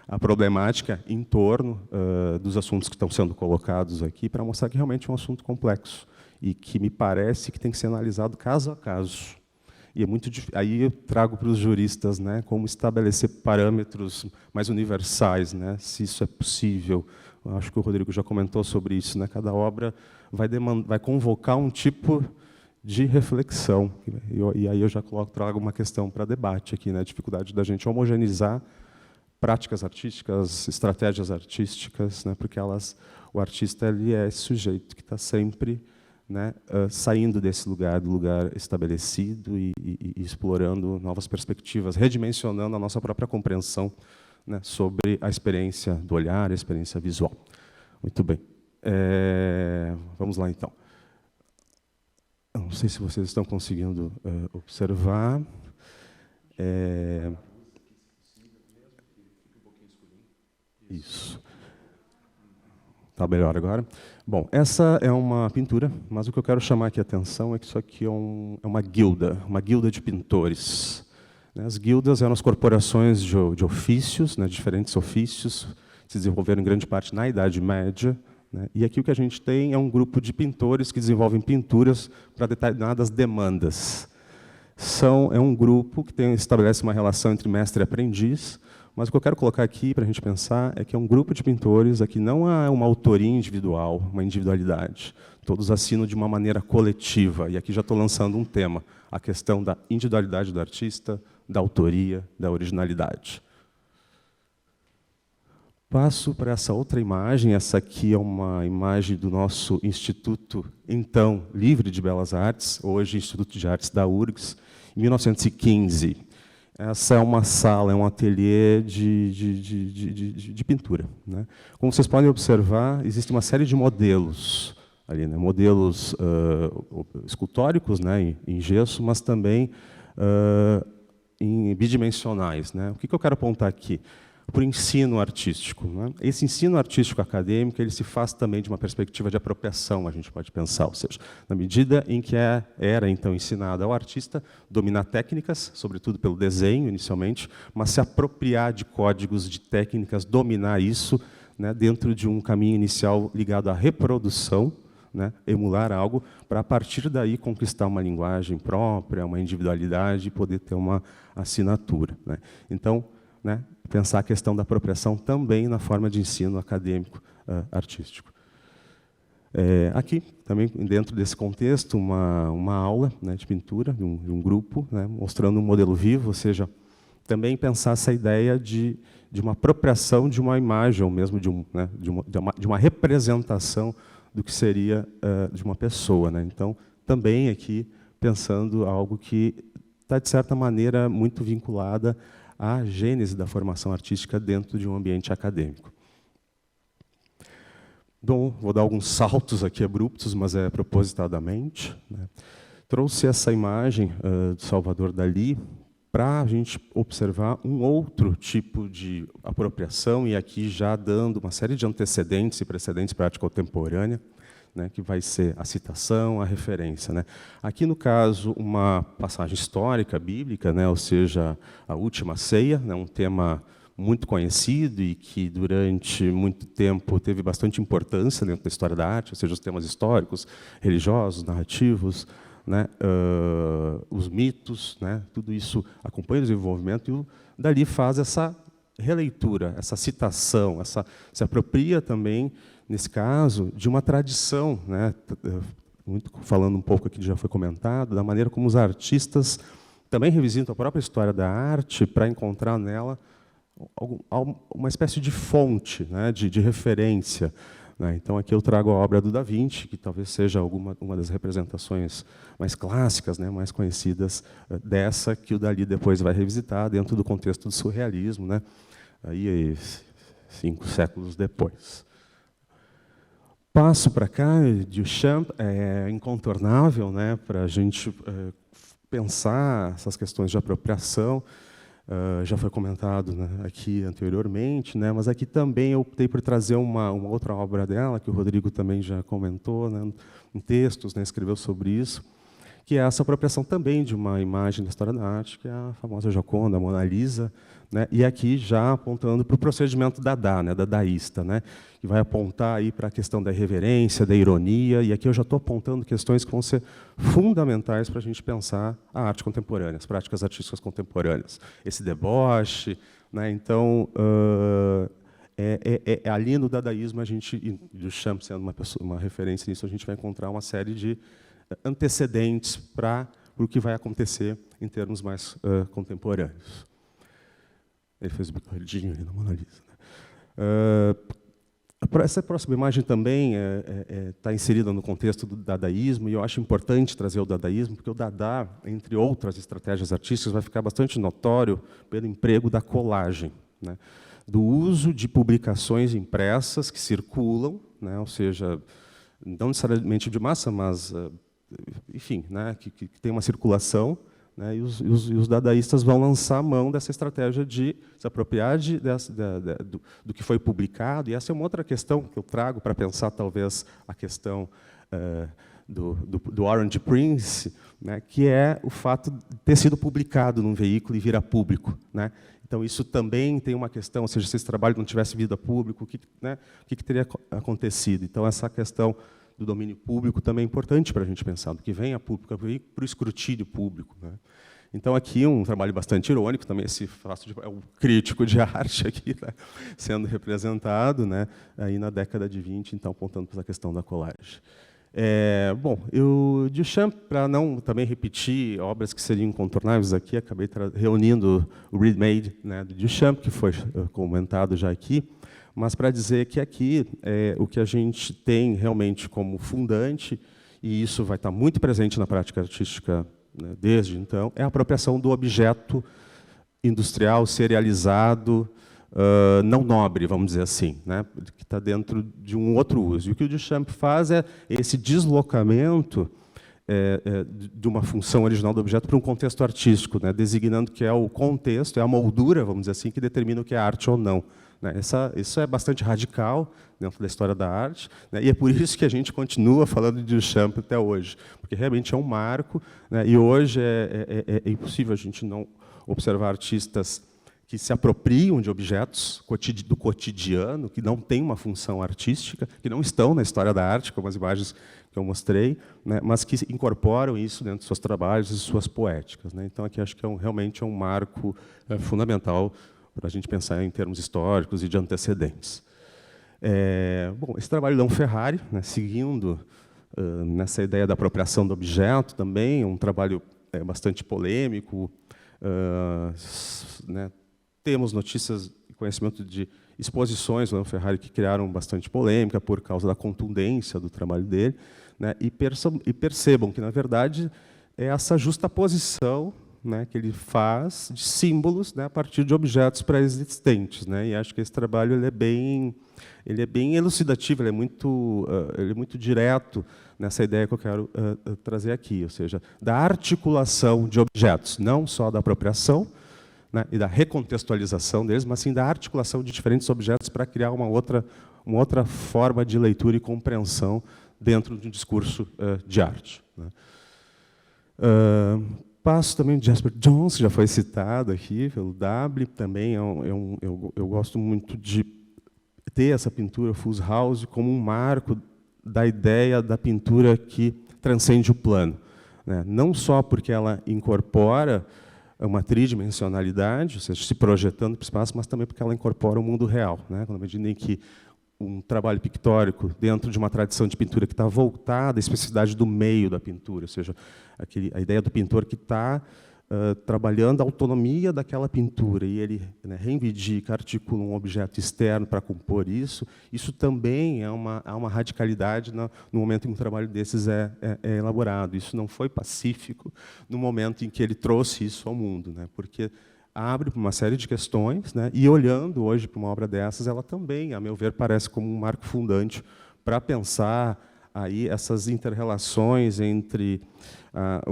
a problemática em torno dos assuntos que estão sendo colocados aqui, para mostrar que realmente é um assunto complexo e que me parece que tem que ser analisado caso a caso. E é muito difícil. Aí eu trago para os juristas, né, como estabelecer parâmetros mais universais, né, se isso é possível. Eu acho que o Rodrigo já comentou sobre isso, né, cada obra vai convocar um tipo de reflexão. E aí eu já trago uma questão para debate aqui, né, a dificuldade da gente homogeneizar práticas artísticas, estratégias artísticas, né, porque o artista ele é esse sujeito que está sempre, né, saindo desse lugar, do lugar estabelecido e explorando novas perspectivas, redimensionando a nossa própria compreensão né, sobre a experiência do olhar, a experiência visual. Muito bem. Vamos lá, então. Eu não sei se vocês estão conseguindo observar. Isso. Está melhor agora? Bom, essa é uma pintura, mas o que eu quero chamar aqui a atenção é que isso aqui é uma guilda de pintores. As guildas eram as corporações de ofícios, né, diferentes ofícios, se desenvolveram em grande parte na Idade Média, né, e aqui o que a gente tem é um grupo de pintores que desenvolvem pinturas para determinadas demandas. É um grupo que estabelece uma relação entre mestre e aprendiz, mas o que eu quero colocar aqui para a gente pensar é que é um grupo de pintores, aqui não há uma autoria individual, uma individualidade. Todos assinam de uma maneira coletiva, e aqui já estou lançando um tema, a questão da individualidade do artista, da autoria, da originalidade. Passo para essa outra imagem. Essa aqui é uma imagem do nosso Instituto, então, Livre de Belas Artes, hoje Instituto de Artes da URGS, em 1915. Essa é uma sala, é um ateliê de pintura, né? Como vocês podem observar, existe uma série de modelos ali, né? Modelos escultóricos, né, em gesso, mas também bidimensionais, né? O que eu quero apontar aqui? Para o ensino artístico, né? Esse ensino artístico acadêmico ele se faz também de uma perspectiva de apropriação, a gente pode pensar, ou seja, na medida em que era então ensinado ao artista dominar técnicas, sobretudo pelo desenho inicialmente, mas se apropriar de códigos, de técnicas, dominar isso, né, dentro de um caminho inicial ligado à reprodução, né, emular algo, para a partir daí conquistar uma linguagem própria, uma individualidade e poder ter uma assinatura, né? Então, né, pensar a questão da apropriação também na forma de ensino acadêmico artístico. Aqui, também dentro desse contexto, uma aula, né, de pintura, de um grupo, né, mostrando um modelo vivo, ou seja, também pensar essa ideia de uma apropriação de uma imagem, ou mesmo de uma representação do que seria de uma pessoa, né? Então, também aqui pensando algo que está, de certa maneira, muito vinculada à gênese da formação artística dentro de um ambiente acadêmico. Bom, vou dar alguns saltos aqui abruptos, mas é propositadamente, né? Trouxe essa imagem de Salvador Dalí para a gente observar um outro tipo de apropriação, e aqui já dando uma série de antecedentes e precedentes para a arte contemporânea, né, que vai ser a citação, a referência, né? Aqui, no caso, uma passagem histórica, bíblica, né, ou seja, a Última Ceia, né, um tema muito conhecido e que, durante muito tempo, teve bastante importância dentro da história da arte, ou seja, os temas históricos, religiosos, narrativos, né, os mitos, né, tudo isso acompanha o desenvolvimento, e o Dalí faz essa releitura, essa citação, se apropria também, nesse caso, de uma tradição, né, falando um pouco aqui, já foi comentado, da maneira como os artistas também revisitam a própria história da arte para encontrar nela uma espécie de fonte, né, de referência, né? Então, aqui eu trago a obra do Da Vinci, que talvez seja uma das representações mais clássicas, né, mais conhecidas dessa, que o Dalí depois vai revisitar dentro do contexto do surrealismo, né, aí 5 séculos depois. Passo para cá, Duchamp é incontornável, né, para a gente pensar essas questões de apropriação. Já foi comentado, né, aqui anteriormente, né, mas aqui também eu optei por trazer uma outra obra dela, que o Rodrigo também já comentou, né, em textos, né, escreveu sobre isso, que é essa apropriação também de uma imagem da história da arte, que é a famosa Gioconda, a Mona Lisa, né, e aqui já apontando para o procedimento Dada, né, dadaísta, né, que vai apontar aí para a questão da irreverência, da ironia, e aqui eu já estou apontando questões que vão ser fundamentais para a gente pensar a arte contemporânea, as práticas artísticas contemporâneas, esse deboche, né, então ali no dadaísmo a gente, e Duchamp sendo uma referência nisso, a gente vai encontrar uma série de antecedentes para o que vai acontecer em termos mais contemporâneos. Ele fez o bicudinho aí na Mona Lisa, né? Essa próxima imagem também está inserida no contexto do dadaísmo, e eu acho importante trazer o dadaísmo, porque o Dada, entre outras estratégias artísticas, vai ficar bastante notório pelo emprego da colagem, né? do uso de publicações impressas que circulam, né, ou seja, não necessariamente de massa, mas, enfim, né, que tem uma circulação, né, e os dadaístas vão lançar a mão dessa estratégia de se apropriar do que foi publicado, e essa é uma outra questão que eu trago para pensar, talvez, a questão do Orange Prince, né, que é o fato de ter sido publicado num veículo e vir a público, né? Então, isso também tem uma questão, ou seja, se esse trabalho não tivesse vindo a público, o que teria acontecido? Então, essa questão do domínio público também é importante para a gente pensar, do que vem a público, para o escrutínio público, né? Então, aqui um trabalho bastante irônico, também esse é o crítico de arte aqui, né, sendo representado, né, aí na década de 20, então, apontando para a questão da colagem. Bom, Duchamp, para não também repetir obras que seriam incontornáveis aqui, acabei reunindo o Readmade, né, do Duchamp, que foi comentado já aqui, mas para dizer que aqui o que a gente tem realmente como fundante, e isso vai estar muito presente na prática artística, né, desde então, é a apropriação do objeto industrial, serializado, não nobre, vamos dizer assim, né, que está dentro de um outro uso. E o que o Duchamp faz é esse deslocamento de uma função original do objeto para um contexto artístico, né, designando que é o contexto, é a moldura, vamos dizer assim, que determina o que é arte ou não, né. Isso é bastante radical dentro da história da arte, né, e é por isso que a gente continua falando de Duchamp até hoje, porque realmente é um marco, né, e hoje é impossível a gente não observar artistas que se apropriam de objetos do cotidiano, que não têm uma função artística, que não estão na história da arte, como as imagens que eu mostrei, né, mas que incorporam isso dentro dos seus trabalhos e suas poéticas, né. Então, aqui acho que realmente é um marco fundamental para a gente pensar em termos históricos e de antecedentes. Bom, esse trabalho de Leon Ferrari, né, seguindo nessa ideia da apropriação do objeto, também é um trabalho bastante polêmico, né. Temos notícias e conhecimento de exposições do Leon Ferrari que criaram bastante polêmica por causa da contundência do trabalho dele, né, e percebam que, na verdade, é essa justaposição, né, que ele faz de símbolos, né, a partir de objetos pré-existentes, né, e acho que esse trabalho ele é bem elucidativo, ele é muito direto nessa ideia que eu quero trazer aqui, ou seja, da articulação de objetos, não só da apropriação, né, e da recontextualização deles, mas sim da articulação de diferentes objetos para criar uma outra forma de leitura e compreensão dentro de um discurso de arte, né. Passo também de Jasper Johns, que já foi citado aqui pelo W, também eu gosto muito de ter essa pintura Full House como um marco da ideia da pintura que transcende o plano, né, não só porque ela incorpora uma tridimensionalidade, ou seja, se projetando para o espaço, mas também porque ela incorpora o mundo real, né? Quando imaginem que um trabalho pictórico dentro de uma tradição de pintura que está voltada à especificidade do meio da pintura, ou seja, a ideia do pintor que está trabalhando a autonomia daquela pintura, e ele, né, reivindica, articula um objeto externo para compor isso também há uma radicalidade no momento em que um trabalho desses é elaborado. Isso não foi pacífico no momento em que ele trouxe isso ao mundo, né, porque abre uma série de questões, né, e olhando hoje para uma obra dessas, ela também, a meu ver, parece como um marco fundante para pensar aí essas interrelações entre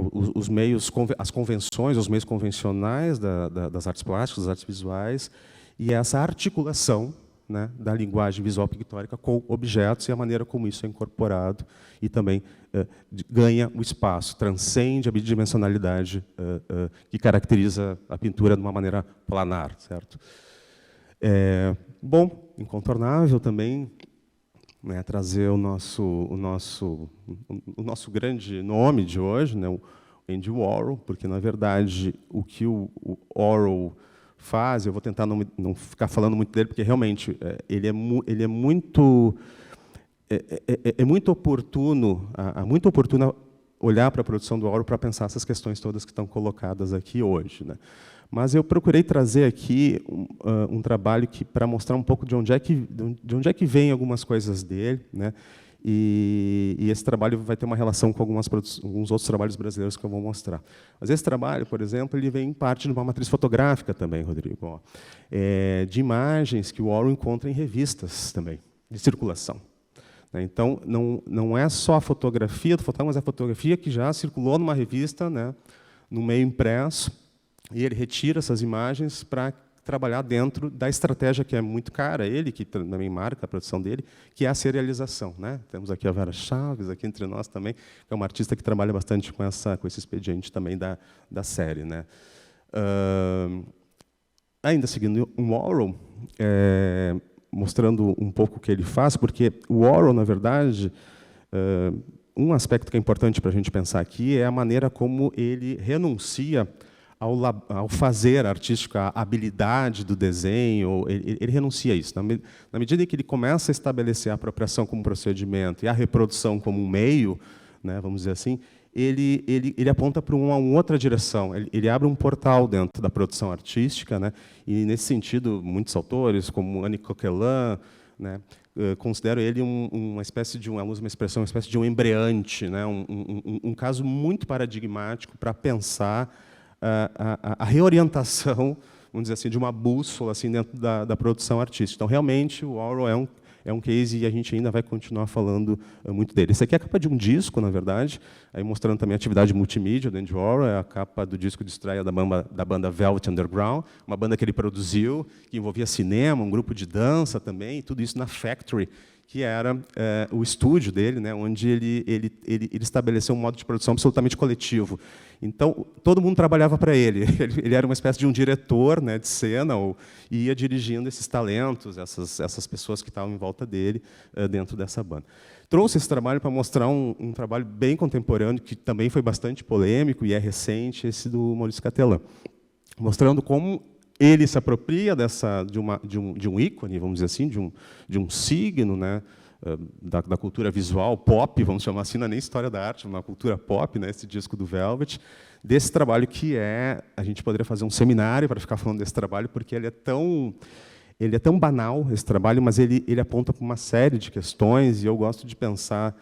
os meios, as convenções, os meios convencionais das artes plásticas, das artes visuais, e essa articulação, né, da linguagem visual pictórica com objetos e a maneira como isso é incorporado e também ganha o espaço, transcende a bidimensionalidade que caracteriza a pintura de uma maneira planar, certo? Bom, incontornável também, né, trazer o nosso grande nome de hoje, né, o Andy Warhol, porque, na verdade, o que o Warhol faz, eu vou tentar não ficar falando muito dele, porque, realmente, ele é muito oportuno, muito oportuno olhar para a produção do Warhol para pensar essas questões todas que estão colocadas aqui hoje, né. Mas eu procurei trazer aqui um trabalho para mostrar um pouco de onde é que vem algumas coisas dele, né, E esse trabalho vai ter uma relação com alguns outros trabalhos brasileiros que eu vou mostrar. Mas esse trabalho, por exemplo, ele vem parte de uma matriz fotográfica também, Rodrigo, ó, de imagens que o Warhol encontra em revistas também, de circulação. Então, não é só a fotografia do fotógrafo, mas é a fotografia que já circulou numa revista, né, no meio impresso, e ele retira essas imagens para trabalhar dentro da estratégia que é muito cara, ele que também marca a produção dele, que é a serialização, né? Temos aqui a Vera Chaves, aqui entre nós também, que é uma artista que trabalha bastante com esse expediente também da série, né? Ainda seguindo o Warhol, mostrando um pouco o que ele faz, porque o Warhol, na verdade, um aspecto que é importante para a gente pensar aqui é a maneira como ele renuncia ao fazer artístico, a habilidade do desenho, ele renuncia a isso. Na medida em que ele começa a estabelecer a apropriação como procedimento e a reprodução como um meio, né, vamos dizer assim, ele aponta para uma outra direção. Ele abre um portal dentro da produção artística, né, e, nesse sentido, muitos autores, como Annie Coquelin, né, considero ele uma espécie de uma espécie de um embreante, né, um caso muito paradigmático para pensar a reorientação, vamos dizer assim, de uma bússola assim, dentro da produção artística. Então, realmente, o Warhol é um case e a gente ainda vai continuar falando muito dele. Esse aqui é a capa de um disco, na verdade, aí mostrando também a atividade multimídia do Andy Warhol, é a capa do disco de estreia da banda Velvet Underground, uma banda que ele produziu, que envolvia cinema, um grupo de dança também, e tudo isso na Factory, que era o estúdio dele, né, onde ele estabeleceu um modo de produção absolutamente coletivo. Então, todo mundo trabalhava para ele. Ele era uma espécie de um diretor, né, de cena, e ia dirigindo esses talentos, essas pessoas que estavam em volta dele, dentro dessa banda. Trouxe esse trabalho para mostrar um trabalho bem contemporâneo, que também foi bastante polêmico e é recente, esse do Maurice Cattelan, mostrando como ele se apropria de um ícone, vamos dizer assim, de um signo, né, da cultura visual pop, vamos chamar assim, não é nem história da arte, uma cultura pop, né, esse disco do Velvet, desse trabalho que a gente poderia fazer um seminário para ficar falando desse trabalho, porque ele é tão banal, esse trabalho, mas ele aponta para uma série de questões, e eu gosto de pensar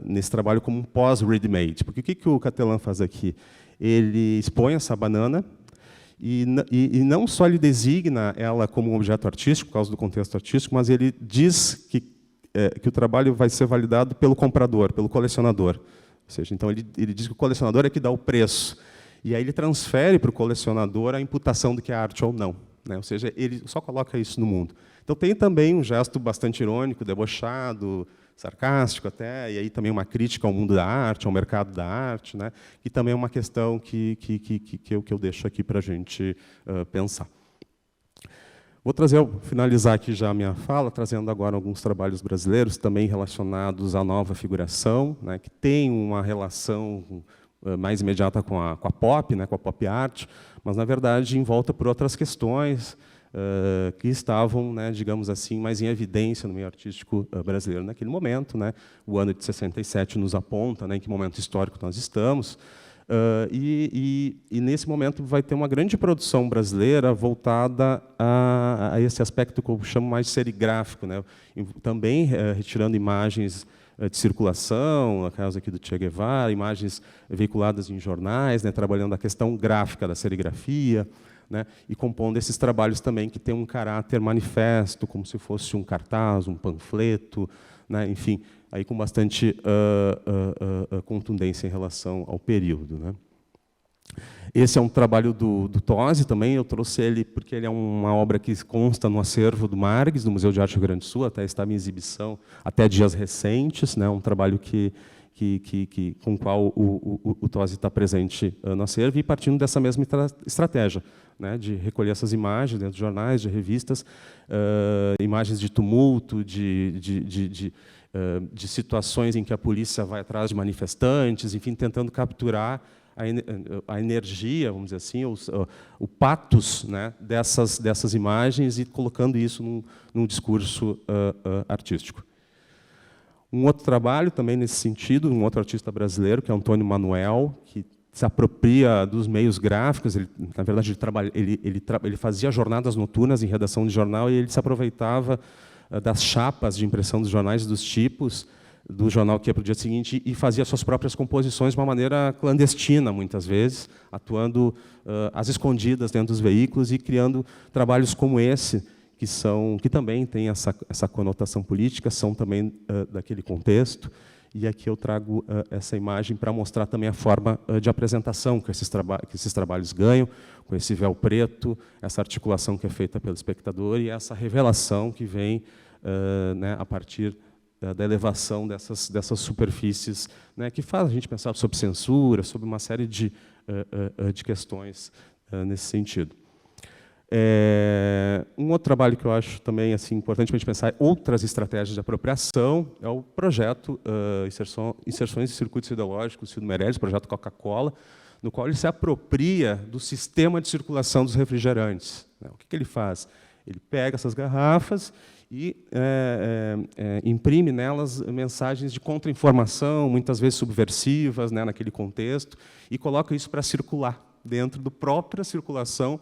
nesse trabalho como um pós-ready-made. Porque o que o Cattelan faz aqui? Ele expõe essa banana, e não só ele designa ela como um objeto artístico, por causa do contexto artístico, mas ele diz que o trabalho vai ser validado pelo comprador, pelo colecionador. Ou seja, então ele diz que o colecionador é que dá o preço. E aí ele transfere para o colecionador a imputação do que é arte ou não, né? Ou seja, ele só coloca isso no mundo. Então tem também um gesto bastante irônico, debochado, sarcástico até, e aí também uma crítica ao mundo da arte, ao mercado da arte, né? E também é uma questão que eu deixo aqui para a gente pensar. Vou finalizar aqui já a minha fala, trazendo agora alguns trabalhos brasileiros também relacionados à nova figuração, né, que tem uma relação mais imediata com a pop, né, com a pop art, mas, na verdade, envolta por outras questões que estavam, né, digamos assim, mais em evidência no meio artístico brasileiro naquele momento, né. O ano de 67 nos aponta, né, em que momento histórico nós estamos. E nesse momento vai ter uma grande produção brasileira voltada a esse aspecto que eu chamo mais de serigráfico, né? Também retirando imagens de circulação, no caso aqui do Che Guevara, imagens veiculadas em jornais, né? Trabalhando a questão gráfica da serigrafia, né? E compondo esses trabalhos também que têm um caráter manifesto, como se fosse um cartaz, um panfleto, né? Enfim, aí com bastante contundência em relação ao período, né? Esse é um trabalho do Tosi também, eu trouxe ele porque ele é uma obra que consta no acervo do Margues, do Museu de Arte do Rio Grande do Sul, até estava em exibição até dias recentes, né? Um trabalho com o qual o Tosi está presente no acervo, e partindo dessa mesma estratégia, né, de recolher essas imagens dentro de jornais, de revistas, imagens de tumulto, de situações em que a polícia vai atrás de manifestantes, enfim, tentando capturar a energia, vamos dizer assim, o pathos, né, dessas imagens, e colocando isso num discurso artístico. Um outro trabalho também nesse sentido, um outro artista brasileiro, que é Antônio Manuel, que se apropria dos meios gráficos. Ele, na verdade, ele fazia jornadas noturnas em redação de jornal, e ele se aproveitava das chapas de impressão dos jornais, dos tipos, do jornal que ia para o dia seguinte e fazia suas próprias composições de uma maneira clandestina, muitas vezes, atuando às escondidas dentro dos veículos e criando trabalhos como esse, que também têm essa conotação política, são também daquele contexto. E aqui eu trago essa imagem para mostrar também a forma de apresentação que esses trabalhos ganham, com esse véu preto, essa articulação que é feita pelo espectador e essa revelação que vem né, a partir da elevação dessas superfícies, né, que faz a gente pensar sobre censura, sobre uma série de questões nesse sentido. Um outro trabalho que eu acho também assim, importante para a gente pensar outras estratégias de apropriação é o projeto Inserções em Circuitos Ideológicos, Ciro Meirelles, projeto Coca-Cola, no qual ele se apropria do sistema de circulação dos refrigerantes. O que ele faz? Ele pega essas garrafas e imprime nelas mensagens de contra-informação, muitas vezes subversivas, né, naquele contexto, e coloca isso para circular dentro da própria circulação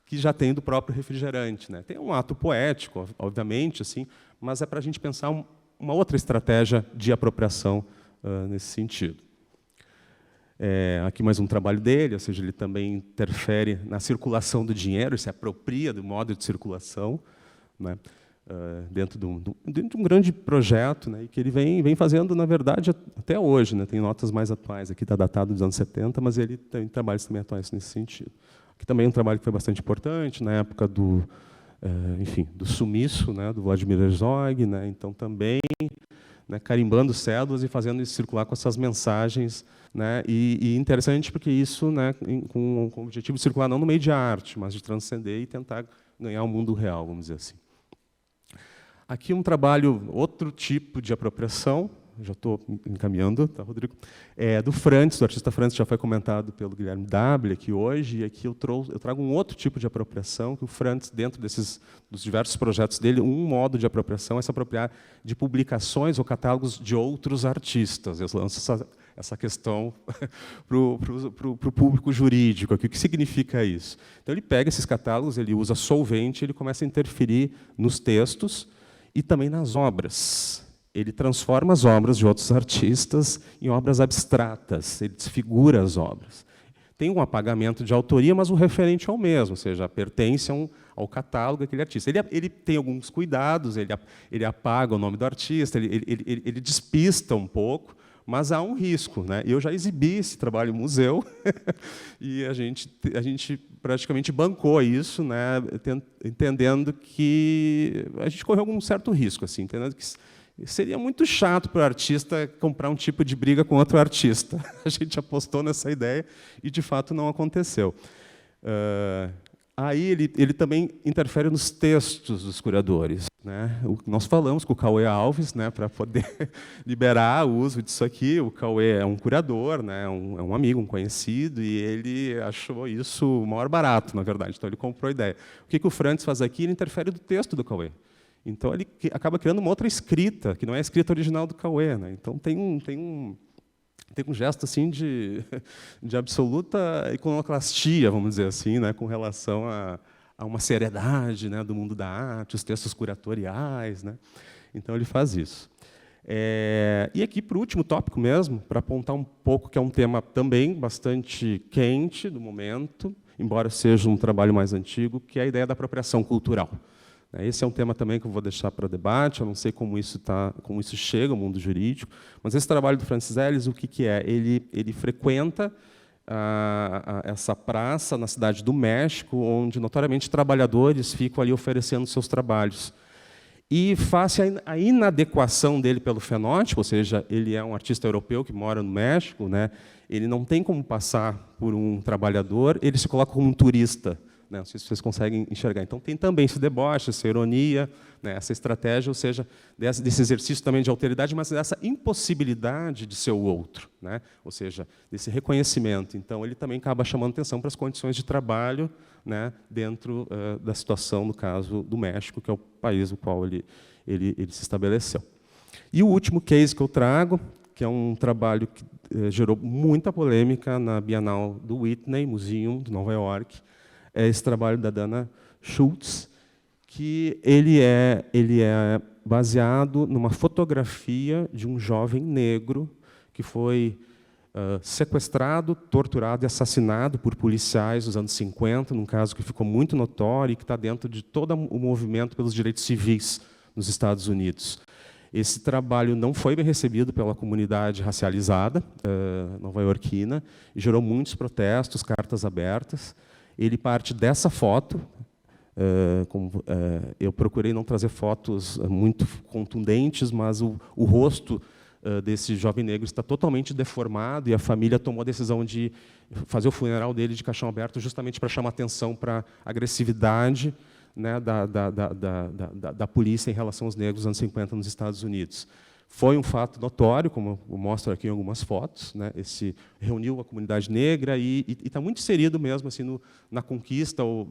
que já tem do próprio refrigerante, né? Tem um ato poético, obviamente, assim, mas é para a gente pensar uma outra estratégia de apropriação nesse sentido. Aqui mais um trabalho dele, ou seja, ele também interfere na circulação do dinheiro, se apropria do modo de circulação, né? Dentro de um grande projeto, né, que ele vem fazendo, na verdade, até hoje, né? Tem notas mais atuais, aqui está datado dos anos 70, mas ele tem trabalhos também atuais nesse sentido. Aqui também é um trabalho que foi bastante importante, na época do sumiço, né, do Vladimir Herzog, né, então também, né, carimbando cédulas e fazendo isso circular com essas mensagens, né, e interessante porque isso, né, com o objetivo de circular não no meio de arte, mas de transcender e tentar ganhar o mundo real, vamos dizer assim. Aqui um trabalho, outro tipo de apropriação, já estou encaminhando, tá, Rodrigo? Do Frantz, do artista Frantz, já foi comentado pelo Guilherme Dable aqui hoje, e aqui eu trago um outro tipo de apropriação, que o Frantz, dentro dos diversos projetos dele, um modo de apropriação é se apropriar de publicações ou catálogos de outros artistas. Eu lanço essa questão para o público jurídico. O que significa isso? Então, ele pega esses catálogos, ele usa solvente, ele começa a interferir nos textos e também nas obras. Ele transforma as obras de outros artistas em obras abstratas, ele desfigura as obras. Tem um apagamento de autoria, mas o referente é o mesmo, ou seja, pertence ao catálogo daquele artista. Ele tem alguns cuidados, ele apaga o nome do artista, ele despista um pouco, mas há um risco, né? Eu já exibi esse trabalho em museu e a gente praticamente bancou isso, né? Entendendo que a gente correu algum certo risco, assim, entendendo que seria muito chato para o artista comprar um tipo de briga com outro artista. A gente apostou nessa ideia e, de fato, não aconteceu. Aí ele também interfere nos textos dos curadores, né? Nós falamos com o Cauê Alves, né, para poder liberar o uso disso aqui. O Cauê é um curador, né, é um amigo, um conhecido, e ele achou isso o maior barato, na verdade. Então, ele comprou a ideia. O que o Frantz faz aqui? Ele interfere do texto do Cauê. Então, ele acaba criando uma outra escrita, que não é a escrita original do Cauê, né? Então, tem um gesto assim, de absoluta iconoclastia, vamos dizer assim, né? Com relação a uma seriedade, né? Do mundo da arte, os textos curatoriais, né? Então, ele faz isso. E aqui, para o último tópico mesmo, para apontar um pouco, que é um tema também bastante quente do momento, embora seja um trabalho mais antigo, que é a ideia da apropriação cultural. Esse é um tema também que eu vou deixar para debate. Eu não sei como isso chega ao mundo jurídico, mas esse trabalho do Francis Ellis, o que é? Ele frequenta essa praça na cidade do México, onde notoriamente trabalhadores ficam ali oferecendo seus trabalhos. E face à inadequação dele pelo fenótipo, ou seja, ele é um artista europeu que mora no México, né? Ele não tem como passar por um trabalhador, ele se coloca como um turista. Não sei se vocês conseguem enxergar. Então, tem também esse deboche, essa ironia, né, essa estratégia, ou seja, desse exercício também de alteridade, mas dessa impossibilidade de ser o outro, né, ou seja, desse reconhecimento. Então, ele também acaba chamando atenção para as condições de trabalho, né, dentro da situação, no caso do México, que é o país no qual ele se estabeleceu. E o último case que eu trago, que é um trabalho que gerou muita polêmica na Bienal do Whitney Museum, de Nova York, é esse trabalho da Dana Schultz, que ele é baseado numa fotografia de um jovem negro que foi sequestrado, torturado e assassinado por policiais nos anos 50, num caso que ficou muito notório e que está dentro de todo o movimento pelos direitos civis nos Estados Unidos. Esse trabalho não foi bem recebido pela comunidade racializada nova-iorquina e gerou muitos protestos, cartas abertas. Ele parte dessa foto. Eu procurei não trazer fotos muito contundentes, mas o rosto desse jovem negro está totalmente deformado e a família tomou a decisão de fazer o funeral dele de caixão aberto justamente para chamar atenção para a agressividade, né, da polícia em relação aos negros nos anos 50 nos Estados Unidos. Foi um fato notório, como eu mostro aqui em algumas fotos, né, reuniu a comunidade negra e está muito inserido mesmo assim, na conquista ou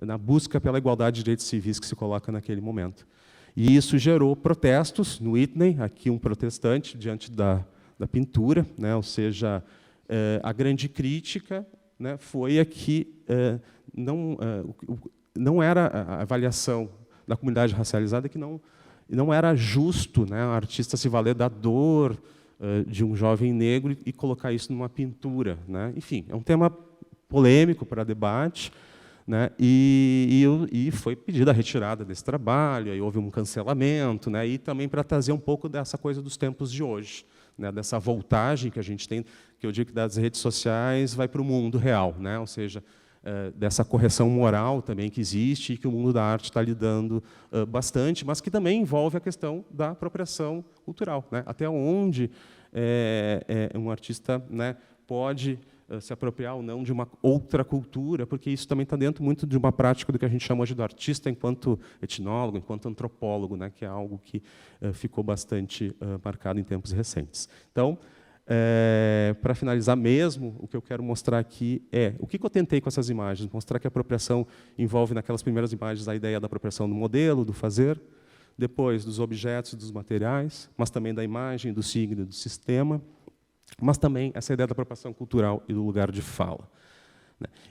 na busca pela igualdade de direitos civis que se coloca naquele momento. E isso gerou protestos no Whitney, aqui um protestante diante da pintura, né, ou seja, a grande crítica, né, foi aqui não era a avaliação da comunidade racializada que não era justo, né, o artista se valer da dor de um jovem negro e colocar isso numa pintura, né. Enfim, é um tema polêmico para debate, né, e foi pedida a retirada desse trabalho, aí houve um cancelamento, né, e também para trazer um pouco dessa coisa dos tempos de hoje, né, dessa voltagem que a gente tem, que eu digo que das redes sociais vai para o mundo real, né, ou seja, dessa correção moral também que existe e que o mundo da arte está lidando bastante, mas que também envolve a questão da apropriação cultural, né, até onde um artista, né, pode se apropriar ou não de uma outra cultura, porque isso também está dentro muito de uma prática do que a gente chama hoje do artista enquanto etnólogo, enquanto antropólogo, né, que é algo que ficou bastante marcado em tempos recentes. Então, para finalizar mesmo, o que eu quero mostrar aqui é o que eu tentei com essas imagens, mostrar que a apropriação envolve naquelas primeiras imagens a ideia da apropriação do modelo, do fazer, depois dos objetos e dos materiais, mas também da imagem, do signo, do sistema, mas também essa ideia da apropriação cultural e do lugar de fala.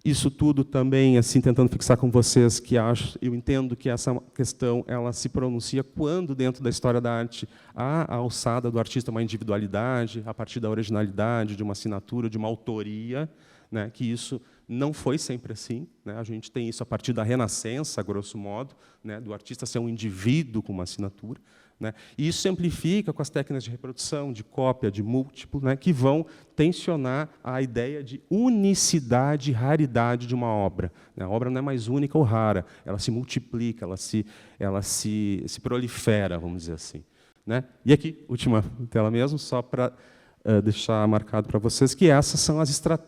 Isso tudo também, assim, tentando fixar com vocês, que eu entendo que essa questão ela se pronuncia quando, dentro da história da arte, há a alçada do artista uma individualidade, a partir da originalidade, de uma assinatura, de uma autoria, né, que isso não foi sempre assim, né, a gente tem isso a partir da Renascença, grosso modo, né, do artista ser um indivíduo com uma assinatura, né, e isso se amplifica com as técnicas de reprodução, de cópia, de múltiplo, né, que vão tensionar a ideia de unicidade e raridade de uma obra. A obra não é mais única ou rara, ela se multiplica, ela se prolifera, vamos dizer assim, né. E aqui, última tela mesmo, só para deixar marcado para vocês que essas são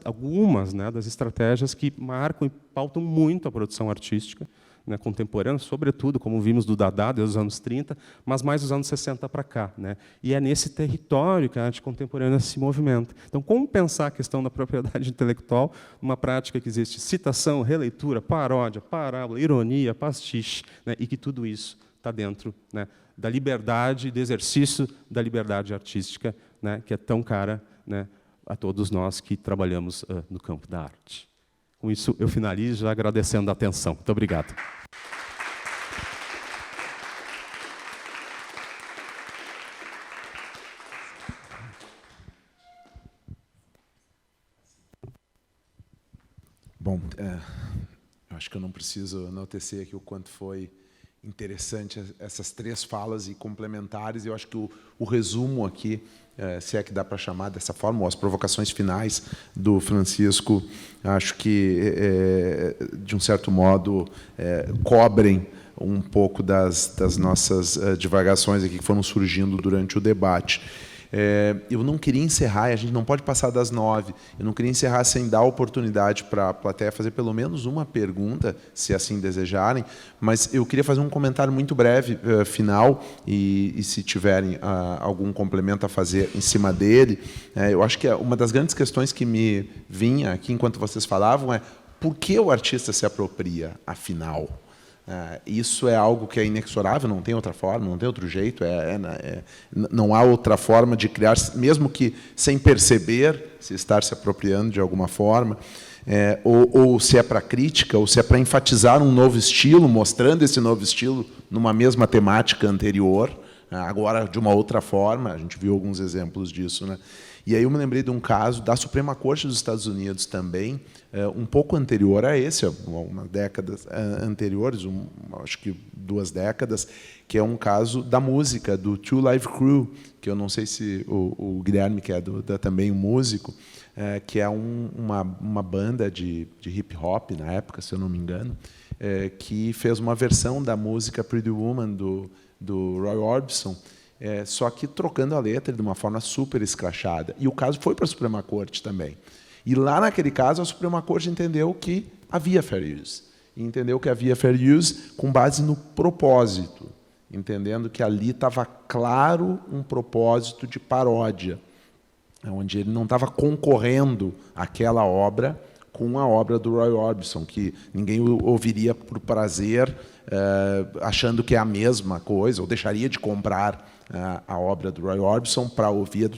algumas, né, das estratégias que marcam e pautam muito a produção artística, né, contemporânea, sobretudo, como vimos do Dada, dos anos 30, mas mais dos anos 60 para cá, né? E é nesse território que a arte contemporânea se movimenta. Então, como pensar a questão da propriedade intelectual numa prática que existe citação, releitura, paródia, parábola, ironia, pastiche, né, e que tudo isso está dentro, né, da liberdade, do exercício da liberdade artística, né, que é tão cara, né, a todos nós que trabalhamos no campo da arte. Com isso, eu finalizo já agradecendo a atenção. Muito obrigado. Bom, eu acho que eu não preciso enaltecer aqui o quanto foi interessante essas três falas e complementares. Eu acho que o resumo aqui, se é que dá para chamar dessa forma, ou as provocações finais do Francisco, acho que, de um certo modo, cobrem um pouco das nossas divagações aqui que foram surgindo durante o debate. Eu não queria encerrar, e a gente não pode passar das 9, eu não queria encerrar sem dar a oportunidade para a plateia fazer pelo menos uma pergunta, se assim desejarem, mas eu queria fazer um comentário muito breve, final, e se tiverem algum complemento a fazer em cima dele. Eu acho que uma das grandes questões que me vinha aqui enquanto vocês falavam é por que o artista se apropria, afinal? Isso é algo que é inexorável, não tem outra forma, não tem outro jeito, não há outra forma de criar, mesmo que sem perceber, se estar se apropriando de alguma forma. ou se é para crítica, ou se é para enfatizar um novo estilo, mostrando esse novo estilo numa mesma temática anterior, agora de uma outra forma. A gente viu alguns exemplos disso, né? E aí eu me lembrei de um caso da Suprema Corte dos Estados Unidos também, um pouco anterior a esse, uma década anteriores, acho que 2 décadas, que é um caso da música, do Two Live Crew, que eu não sei se o Guilherme, que é também um músico, que é uma banda de hip-hop, na época, se eu não me engano, que fez uma versão da música Pretty Woman, do Roy Orbison, só que trocando a letra de uma forma super escrachada. E o caso foi para a Suprema Corte também. E lá, naquele caso, a Suprema Corte entendeu que havia fair use. E entendeu que havia fair use com base no propósito, entendendo que ali estava claro um propósito de paródia, onde ele não estava concorrendo aquela obra com a obra do Roy Orbison, que ninguém ouviria por prazer, achando que é a mesma coisa, ou deixaria de comprar a obra do Roy Orbison para ouvir,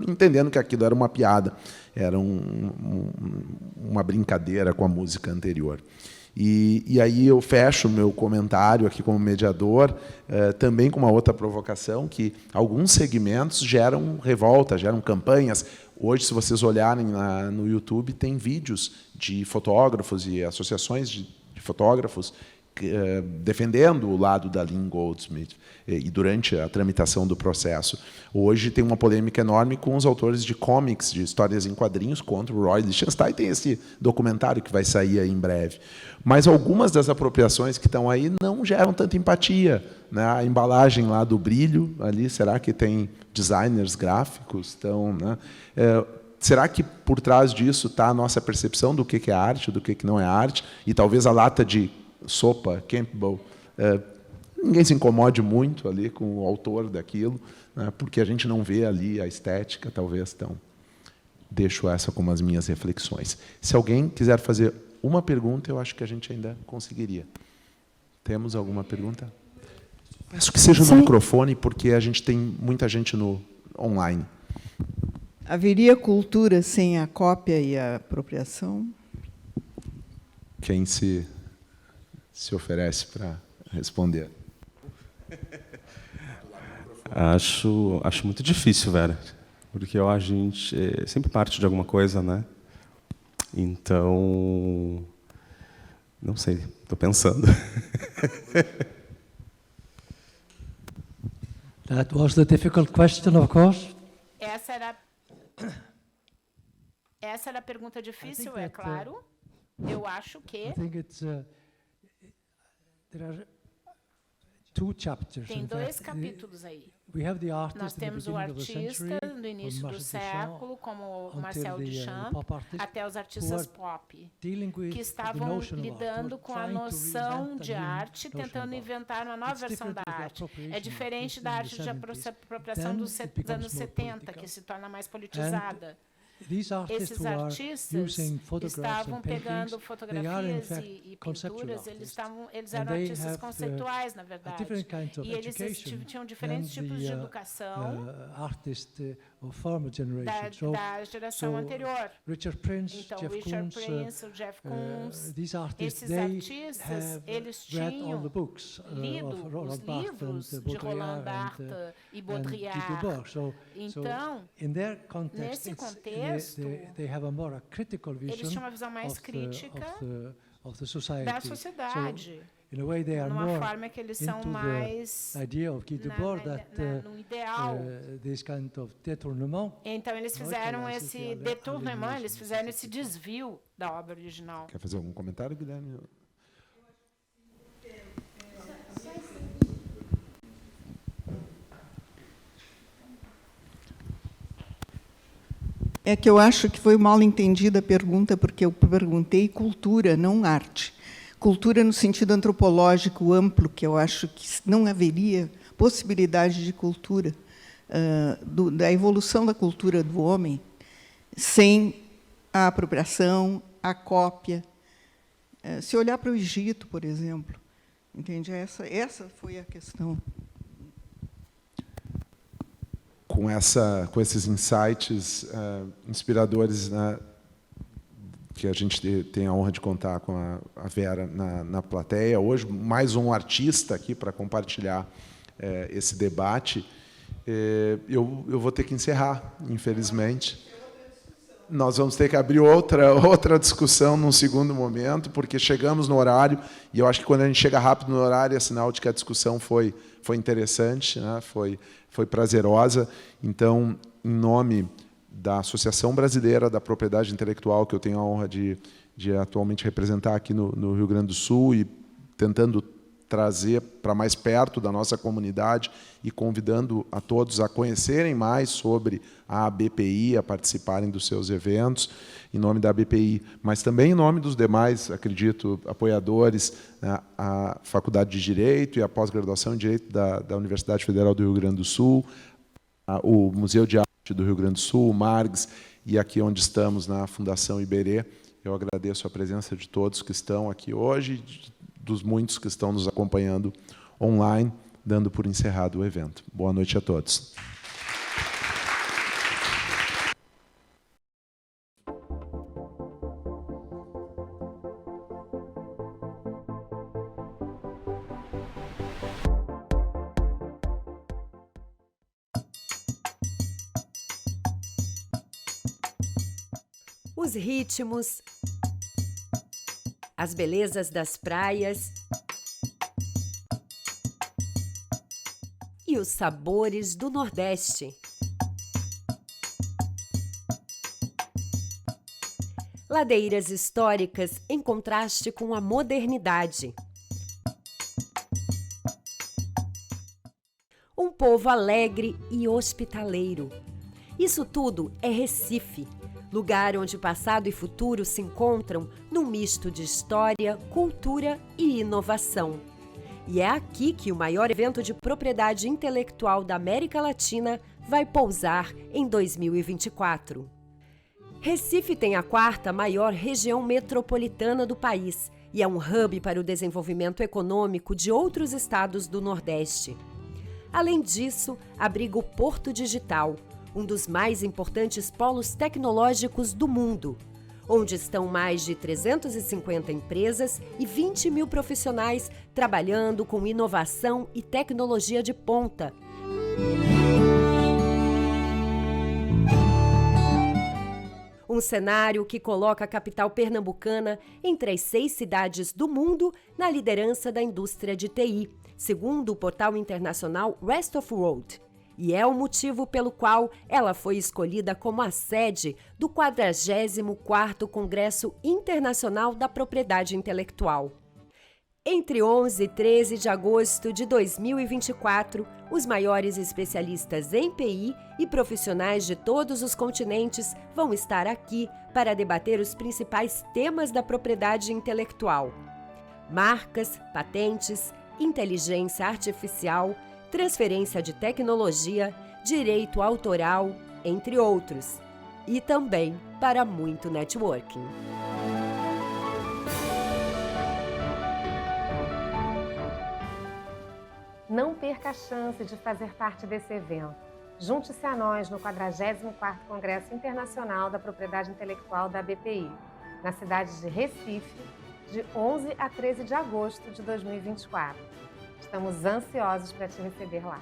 entendendo que aquilo era uma piada, era uma brincadeira com a música anterior. E aí eu fecho o meu comentário aqui como mediador, também com uma outra provocação, que alguns segmentos geram revolta, geram campanhas. Hoje, se vocês olharem no YouTube, tem vídeos de fotógrafos e associações de fotógrafos defendendo o lado da Lynn Goldsmith e durante a tramitação do processo. Hoje tem uma polêmica enorme com os autores de comics, de histórias em quadrinhos, contra o Roy Lichtenstein. Tem esse documentário que vai sair aí em breve. Mas algumas das apropriações que estão aí não geram tanta empatia, né? A embalagem lá do brilho, ali, será que tem designers gráficos? Então, né? Será que por trás disso está a nossa percepção do que é arte, do que não é arte? E talvez a lata de sopa Campbell, ninguém se incomode muito ali com o autor daquilo, né, porque a gente não vê ali a estética, talvez. Então, deixo essa como as minhas reflexões. Se alguém quiser fazer uma pergunta, eu acho que a gente ainda conseguiria. Temos alguma pergunta? Peço que seja no microfone, porque a gente tem muita gente online. Haveria cultura sem a cópia e a apropriação? Quem se oferece para responder? Acho muito difícil, Vera, porque a gente sempre parte de alguma coisa, né? Então, não sei, estou pensando. That was the difficult question, of course. Essa era a pergunta difícil, é claro. Eu acho que I think it's there are 2 chapters. Tem 2 capítulos aí. We have the artist. Nós temos o artista no início do século, como Marcel Duchamp, até os artistas pop, que estavam lidando com a noção de arte, tentando inventar uma nova versão da arte. É diferente da arte de apropriação dos anos 70, que se torna mais politizada. Esses artistas estavam pegando fotografias e pinturas, eles eram artistas conceituais, na verdade. E eles tinham diferentes tipos de educação da geração anterior. Então, Richard Prince, o Jeff Koons, esses artistas, eles tinham lido os livros de Roland Barthes e Baudrillard. Então, nesse contexto, eles tinham uma visão mais crítica da sociedade. Numa forma que eles são mais no ideal. Então, eles fizeram esse détournement, eles fizeram esse desvio da obra original. Quer fazer algum comentário, Guilherme? É que eu acho que foi mal entendida a pergunta, porque eu perguntei cultura, não arte. Cultura no sentido antropológico amplo, que eu acho que não haveria possibilidade de cultura, da evolução da cultura do homem, sem a apropriação, a cópia. Se olhar para o Egito, por exemplo, entende? Essa foi a questão. Com esses insights inspiradores, né, que a gente tem a honra de contar com a Vera na plateia. Hoje, mais um artista aqui para compartilhar esse debate. Eu vou ter que encerrar, infelizmente. Nós vamos ter que abrir outra discussão num segundo momento, porque chegamos no horário, e eu acho que quando a gente chega rápido no horário, é sinal de que a discussão foi interessante, né? Foi prazerosa. Então, em nome da Associação Brasileira da Propriedade Intelectual, que eu tenho a honra de atualmente representar aqui no Rio Grande do Sul, e tentando trazer para mais perto da nossa comunidade e convidando a todos a conhecerem mais sobre a ABPI, a participarem dos seus eventos, em nome da ABPI, mas também em nome dos demais, acredito, apoiadores, né, a Faculdade de Direito e a pós-graduação em Direito da Universidade Federal do Rio Grande do Sul, o Museu de Arte do Rio Grande do Sul, o MARGS, e aqui onde estamos, na Fundação Iberê. Eu agradeço a presença de todos que estão aqui hoje, dos muitos que estão nos acompanhando online, dando por encerrado o evento. Boa noite a todos. Os ritmos, as belezas das praias e os sabores do Nordeste. Ladeiras históricas em contraste com a modernidade. Um povo alegre e hospitaleiro. Isso tudo é Recife, lugar onde passado e futuro se encontram num misto de história, cultura e inovação. E é aqui que o maior evento de propriedade intelectual da América Latina vai pousar em 2024. Recife tem a 4ª maior região metropolitana do país e é um hub para o desenvolvimento econômico de outros estados do Nordeste. Além disso, abriga o Porto Digital, um dos mais importantes polos tecnológicos do mundo, onde estão mais de 350 empresas e 20 mil profissionais trabalhando com inovação e tecnologia de ponta. Um cenário que coloca a capital pernambucana entre as 6 cidades do mundo na liderança da indústria de TI, segundo o portal internacional Rest of World. E é o motivo pelo qual ela foi escolhida como a sede do 44º Congresso Internacional da Propriedade Intelectual. Entre 11 e 13 de agosto de 2024, os maiores especialistas em PI e profissionais de todos os continentes vão estar aqui para debater os principais temas da propriedade intelectual: marcas, patentes, inteligência artificial, transferência de tecnologia, direito autoral, entre outros. E também para muito networking. Não perca a chance de fazer parte desse evento. Junte-se a nós no 44º Congresso Internacional da Propriedade Intelectual da ABPI, na cidade de Recife, de 11 a 13 de agosto de 2024. Estamos ansiosos para te receber lá.